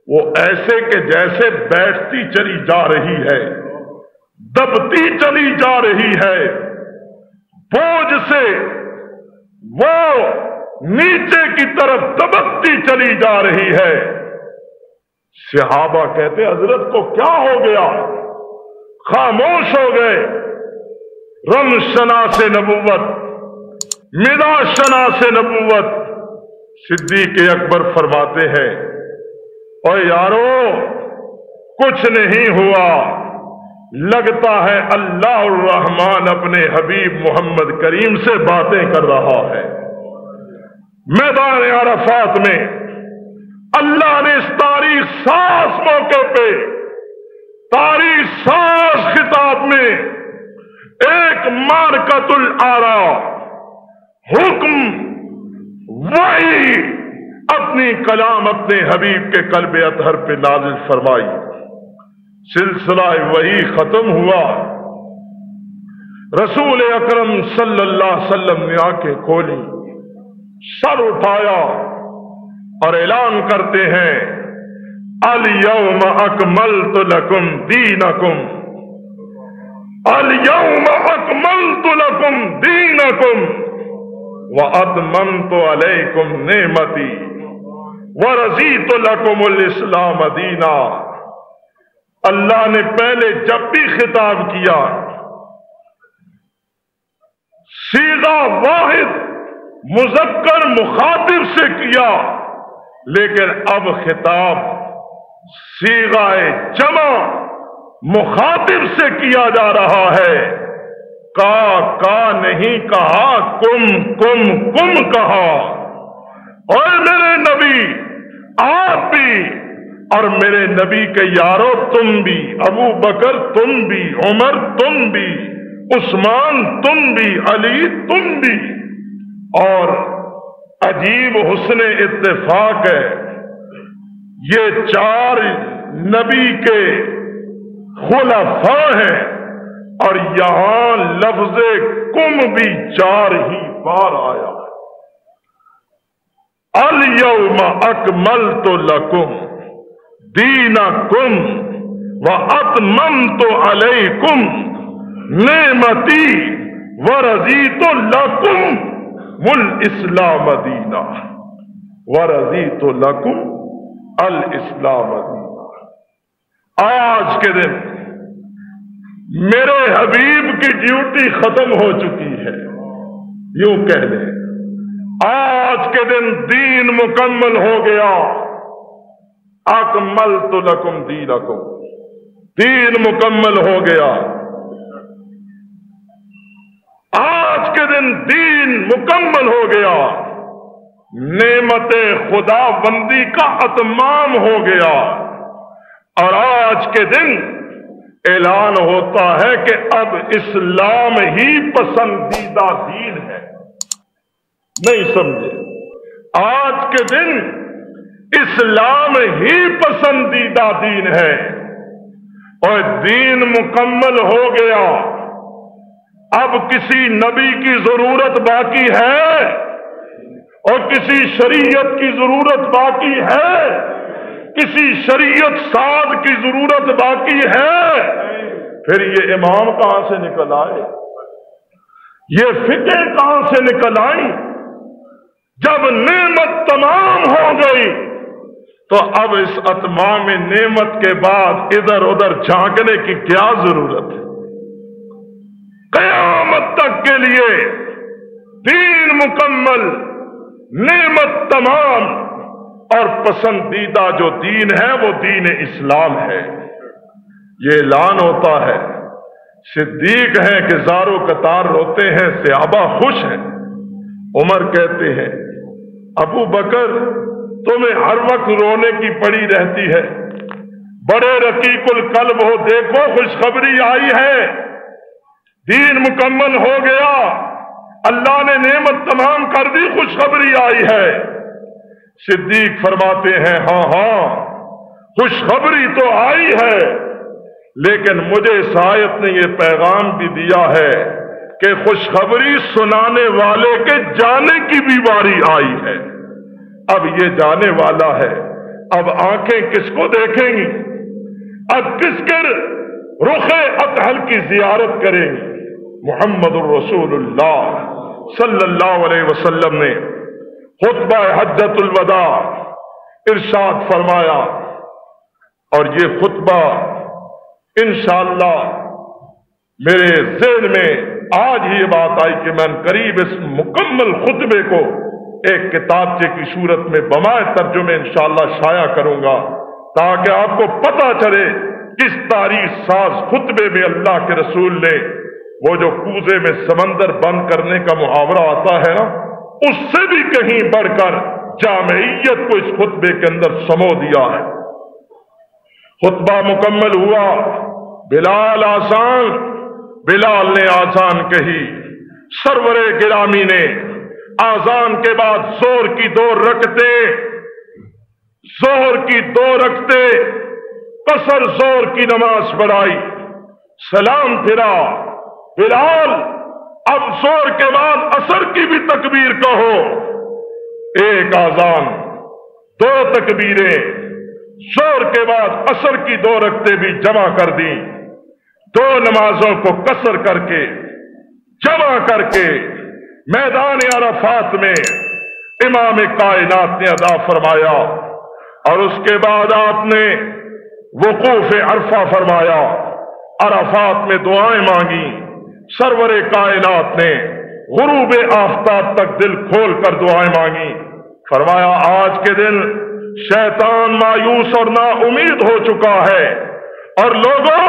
وہ ایسے کہ جیسے بیٹھتی چلی جا رہی ہے، دبتی چلی جا رہی ہے، بوجھ سے وہ نیچے کی طرف دبکتی چلی جا رہی ہے۔ صحابہ کہتے حضرت کو کیا ہو گیا؟ خاموش ہو گئے۔ رم شناس نبوت، مدا شناس نبوت صدیق اکبر فرماتے ہیں، اے یارو کچھ نہیں ہوا، لگتا ہے اللہ الرحمن اپنے حبیب محمد کریم سے باتیں کر رہا ہے۔ میدان عرفات میں اللہ نے اس تاریخ ساز موقع پہ، تاریخ ساز خطاب میں ایک معرکۃ الآرا، حکم، وحی، اپنی کلام اپنے حبیب کے قلب اطہر پہ نازل فرمائی۔ سلسلہ وحی ختم ہوا، رسول اکرم صلی اللہ علیہ وسلم نے آنکھیں کھولی، سر اٹھایا اور اعلان کرتے ہیں، الیوم اکملت لکم دینکم، الیوم اکملت لکم دینکم واتممت علیکم نعمتی ورضیت لکم الاسلام دینا۔ اللہ نے پہلے جب بھی خطاب کیا صیغہ واحد مذکر مخاطب سے کیا، لیکن اب خطاب صیغہ جمع مخاطب سے کیا جا رہا ہے۔ کا نہیں کہا، کم کم کم کہا۔ اور میرے نبی آپ بھی، اور میرے نبی کے یارو تم بھی، ابو بکر تم بھی، عمر تم بھی، عثمان تم بھی، علی تم بھی۔ اور عجیب حسن اتفاق ہے، یہ چار نبی کے خلفاء ہیں، اور یہاں لفظ کم بھی 4 ہی بار آیا ہے۔ الیوم اکملت لکم دینکم واتممت علیکم نعمتی ورضیت لکم الاسلام دینا، ورضیت لکم الاسلام دینا۔ آج کے دن میرے حبیب کی ڈیوٹی ختم ہو چکی ہے، یوں کہہ لیں آج کے دن دین مکمل ہو گیا۔ اکملت لکم دینکم، دین مکمل ہو گیا۔ آج کے دن دین مکمل ہو گیا، نعمت خدا بندی کا اتمام ہو گیا، اور آج کے دن اعلان ہوتا ہے کہ اب اسلام ہی پسندیدہ دین ہے۔ نہیں سمجھے؟ آج کے دن اسلام ہی پسندیدہ دین ہے، اور دین مکمل ہو گیا۔ اب کسی نبی کی ضرورت باقی ہے اور کسی شریعت کی ضرورت باقی ہے، کسی شریعت ساز کی ضرورت باقی ہے؟ پھر یہ امام کہاں سے نکل آئے؟ یہ فقہ کہاں سے نکل آئی؟ جب نعمت تمام ہو گئی تو اب اس اتمام نعمت کے بعد ادھر ادھر جھانکنے کی کیا ضرورت ہے؟ قیامت تک کے لیے دین مکمل، نعمت تمام، اور پسندیدہ جو دین ہے وہ دین اسلام ہے۔ یہ اعلان ہوتا ہے، صدیق ہیں کہ زارو قطار روتے ہیں، صحابہ خوش ہیں۔ عمر کہتے ہیں ابو بکر تمہیں ہر وقت رونے کی پڑی رہتی ہے، بڑے رقیق القلب ہو، دیکھو خوشخبری آئی ہے، دین مکمل ہو گیا، اللہ نے نعمت تمام کر دی، خوشخبری آئی ہے۔ صدیق فرماتے ہیں ہاں ہاں خوشخبری تو آئی ہے، لیکن مجھے اس آیت نے یہ پیغام بھی دیا ہے کہ خوشخبری سنانے والے کے جانے کی بھی باری آئی ہے۔ اب یہ جانے والا ہے، اب آنکھیں کس کو دیکھیں گی؟ اب کس کے رخ اطہر کی زیارت کریں گی؟ محمد الرسول اللہ صلی اللہ علیہ وسلم نے خطبہ حجۃ الوداع ارشاد فرمایا، اور یہ خطبہ انشاءاللہ میرے ذہن میں آج ہی یہ بات آئی کہ میں قریب اس مکمل خطبے کو ایک کتابچے کی صورت میں بمائے ترجمے انشاءاللہ شائع کروں گا، تاکہ آپ کو پتہ چلے کس تاریخ ساز خطبے میں اللہ کے رسول نے وہ جو کوزے میں سمندر بند کرنے کا محاورہ آتا ہے نا، اس سے بھی کہیں بڑھ کر جامعیت کو اس خطبے کے اندر سمو دیا ہے۔ خطبہ مکمل ہوا، بلال نے آزان کہی، سرور گرامی نے آزان کے بعد زہر کی دو رکعتیں قصر زہر کی نماز پڑھائی، سلام پھرا، بلال اب زہر کے بعد عصر کی بھی تکبیر کہو، ایک آزان، دو تکبیریں، زہر کے بعد عصر کی 2 رکعتیں بھی جمع کر دیں، 2 نمازوں کو قصر کر کے جمع کر کے میدان عرفات میں امام کائنات نے ادا فرمایا، اور اس کے بعد آپ نے وقوف عرفہ فرمایا، عرفات میں دعائیں مانگی، سرور کائنات نے غروب آفتاب تک دل کھول کر دعائیں مانگی، فرمایا آج کے دن شیطان مایوس اور نا امید ہو چکا ہے، اور لوگوں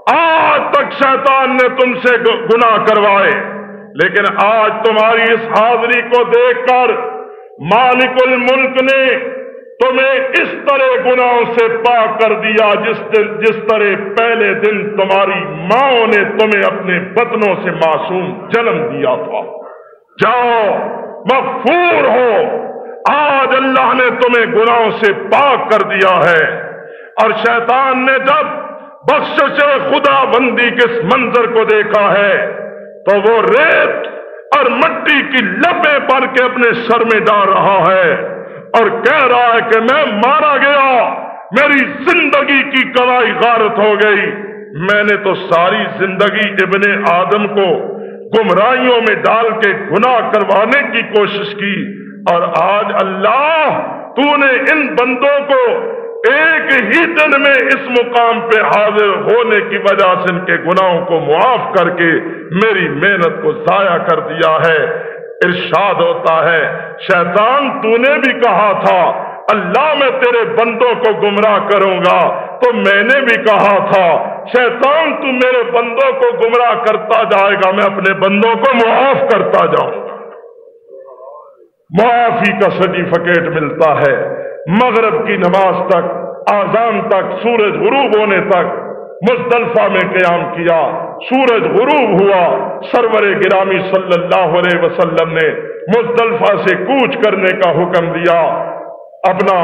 آج تک شیطان نے تم سے گناہ کروائے، لیکن آج تمہاری اس حاضری کو دیکھ کر مالک الملک نے تمہیں اس طرح گناہوں سے پاک کر دیا جس طرح پہلے دن تمہاری ماں نے تمہیں اپنے بطنوں سے معصوم جنم دیا تھا، جاؤ مغفور ہو، آج اللہ نے تمہیں گناہوں سے پاک کر دیا ہے۔ اور شیطان نے جب بخشش خدا بندی کے اس منظر کو دیکھا ہے تو وہ ریت اور مٹی کی لپیں بھر کے اپنے سر میں ڈال رہا ہے اور کہہ رہا ہے کہ میں مارا گیا، میری زندگی کی کمائی غارت ہو گئی، میں نے تو ساری زندگی ابن آدم کو گمراہیوں میں ڈال کے گناہ کروانے کی کوشش کی، اور آج اللہ تو نے ان بندوں کو ایک ہی دن میں اس مقام پہ حاضر ہونے کی وجہ سے ان کے گناہوں کو معاف کر کے میری محنت کو ضائع کر دیا ہے۔ ارشاد ہوتا ہے شیطان تو نے بھی کہا تھا اللہ میں تیرے بندوں کو گمراہ کروں گا، تو میں نے بھی کہا تھا شیطان تو میرے بندوں کو گمراہ کرتا جائے گا، میں اپنے بندوں کو معاف کرتا جاؤں گا۔ معافی کا سرٹیفکیٹ ملتا ہے، مغرب کی نماز تک، آذان تک، سورج غروب ہونے تک مزدلفہ میں قیام کیا، سورج غروب ہوا، سرور گرامی صلی اللہ علیہ وسلم نے مزدلفہ سے کوچ کرنے کا حکم دیا، اپنا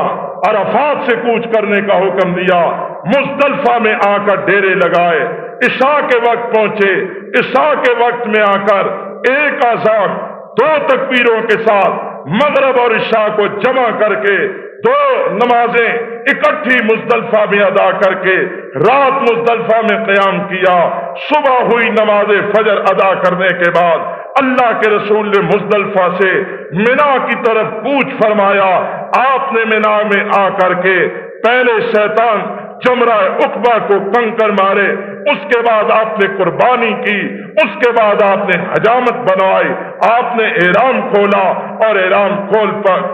عرفات سے کوچ کرنے کا حکم دیا، مزدلفہ میں آ کر ڈیرے لگائے، عشاء کے وقت پہنچے، عشاء کے وقت میں آ کر ایک آذان 2 تکبیروں کے ساتھ مغرب اور عشاء کو جمع کر کے 2 نمازیں اکٹھی مزدلفہ میں ادا کر کے رات مزدلفہ میں قیام کیا۔ صبح ہوئی نماز فجر ادا کرنے کے بعد اللہ کے رسول نے مزدلفہ سے منا کی طرف کوچ فرمایا۔ آپ نے منا میں آ کر کے پہلے شیطان جمرہ عقبہ کو کنکر مارے، اس کے بعد آپ نے قربانی کی، اس کے بعد آپ نے حجامت بنوائی، آپ نے احرام کھولا اور احرام کھول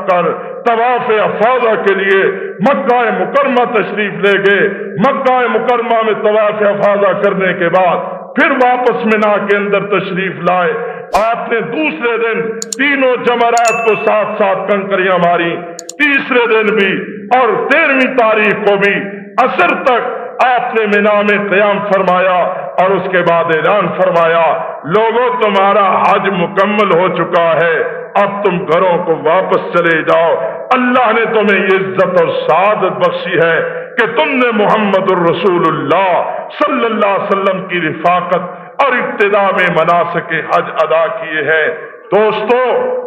کر طواف افاضہ کے لیے مکہ مکرمہ تشریف لے گئے۔ مکہ مکرمہ میں طواف افاضہ کرنے کے بعد پھر واپس منا کے اندر تشریف لائے۔ آپ نے دوسرے دن تینوں جمرات کو ساتھ ساتھ کنکریاں ماری، تیسرے دن بھی اور 13ویں تاریخ کو بھی عصر تک آپ نے مینا میں قیام فرمایا اور اس کے بعد اعلان فرمایا، لوگوں تمہارا حج مکمل ہو چکا ہے، اب تم گھروں کو واپس چلے جاؤ۔ اللہ نے تمہیں یہ عزت اور سعادت بخشی ہے کہ تم نے محمد الرسول اللہ صلی اللہ علیہ وسلم کی رفاقت اور ابتدا میں مناسک حج ادا کیے ہیں۔ دوستو،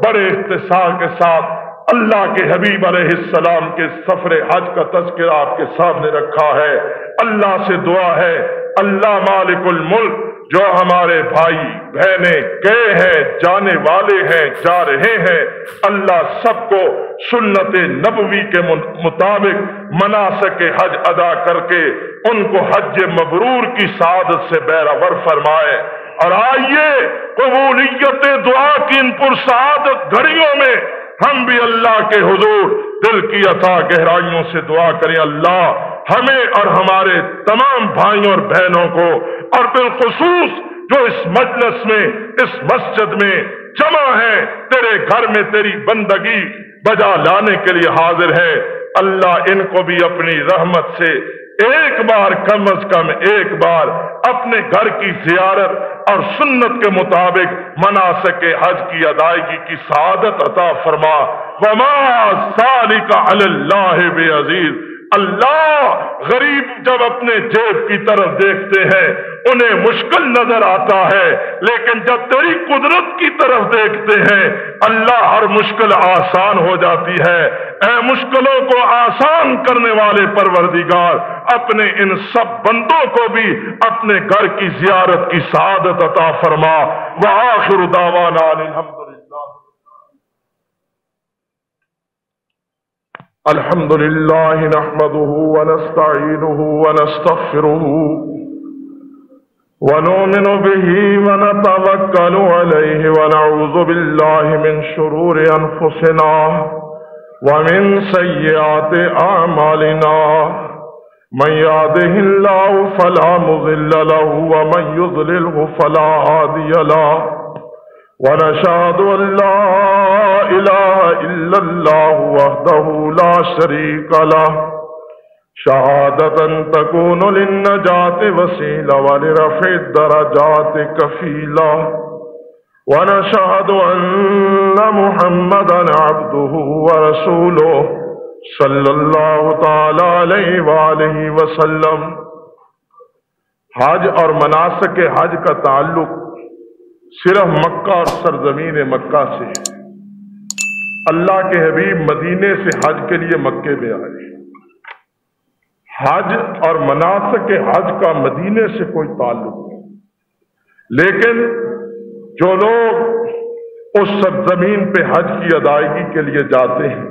بڑے اختصار کے ساتھ اللہ کے حبیب علیہ السلام کے سفر حج کا تذکرہ آپ کے سامنے رکھا ہے۔ اللہ سے دعا ہے، اللہ مالک الملک، جو ہمارے بھائی بہنیں گئے ہیں، جانے والے ہیں، جا رہے ہیں، اللہ سب کو سنت نبوی کے مطابق مناسک حج ادا کر کے ان کو حج مبرور کی سعادت سے بہرور فرمائے۔ اور آئیے قبولیت دعا کی ان پرسعادت گھڑیوں میں ہم بھی اللہ کے حضور دل کی عطا گہرائیوں سے دعا کریں، اللہ ہمیں اور ہمارے تمام بھائیوں اور بہنوں کو، اور بالخصوص جو اس مجلس میں، اس مسجد میں جمع ہیں، تیرے گھر میں تیری بندگی بجا لانے کے لیے حاضر ہے، اللہ ان کو بھی اپنی رحمت سے ایک بار، کم از کم ایک بار اپنے گھر کی زیارت اور سنت کے مطابق مناسک حج کی ادائیگی کی سعادت عطا فرما۔ وما ذالک علی اللہ بعزیز۔ اللہ، غریب جب اپنے جیب کی طرف دیکھتے ہیں انہیں مشکل نظر آتا ہے، لیکن جب تیری قدرت کی طرف دیکھتے ہیں اللہ ہر مشکل آسان ہو جاتی ہے۔ اے مشکلوں کو آسان کرنے والے پروردگار، اپنے ان سب بندوں کو بھی اپنے گھر کی زیارت کی سعادت عطا فرما۔ وآخر دعوانا الحمد للہ نحمده ونستعینه ونستغفره ونؤمن به ونتوکل علیہ ونعوذ باللہ من شرور انفسنا ومن سیئات اعمالنا من يهده الله فلا مضل له ومن يضلله فلا هادي له ونشهد أن لا إله إلا الله وحده لا شريك له شهادة تكون للنجاة وسيلة ولرفع الدرجات كفيلا ونشهد أن محمدا عبده ورسوله صلی اللہ تعالی علیہ وآلہ وسلم۔ حج اور مناسک حج کا تعلق صرف مکہ اور سرزمین مکہ سے ہے۔ اللہ کے حبیب مدینے سے حج کے لیے مکے میں آئے۔ حج اور مناسک حج کا مدینے سے کوئی تعلق نہیں، لیکن جو لوگ اس سرزمین پہ حج کی ادائیگی کے لیے جاتے ہیں،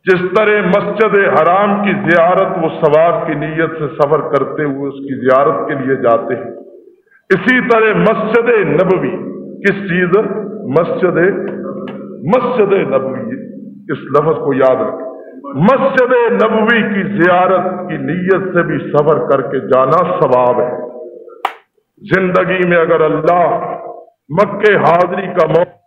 جس طرح مسجد حرام کی زیارت وہ ثواب کی نیت سے سفر کرتے ہوئے اس کی زیارت کے لیے جاتے ہیں، اسی طرح مسجد نبوی، کس چیز؟ مسجد نبوی، اس لفظ کو یاد رکھیں، مسجد نبوی کی زیارت کی نیت سے بھی سفر کر کے جانا ثواب ہے۔ زندگی میں اگر اللہ مکے حاضری کا موقع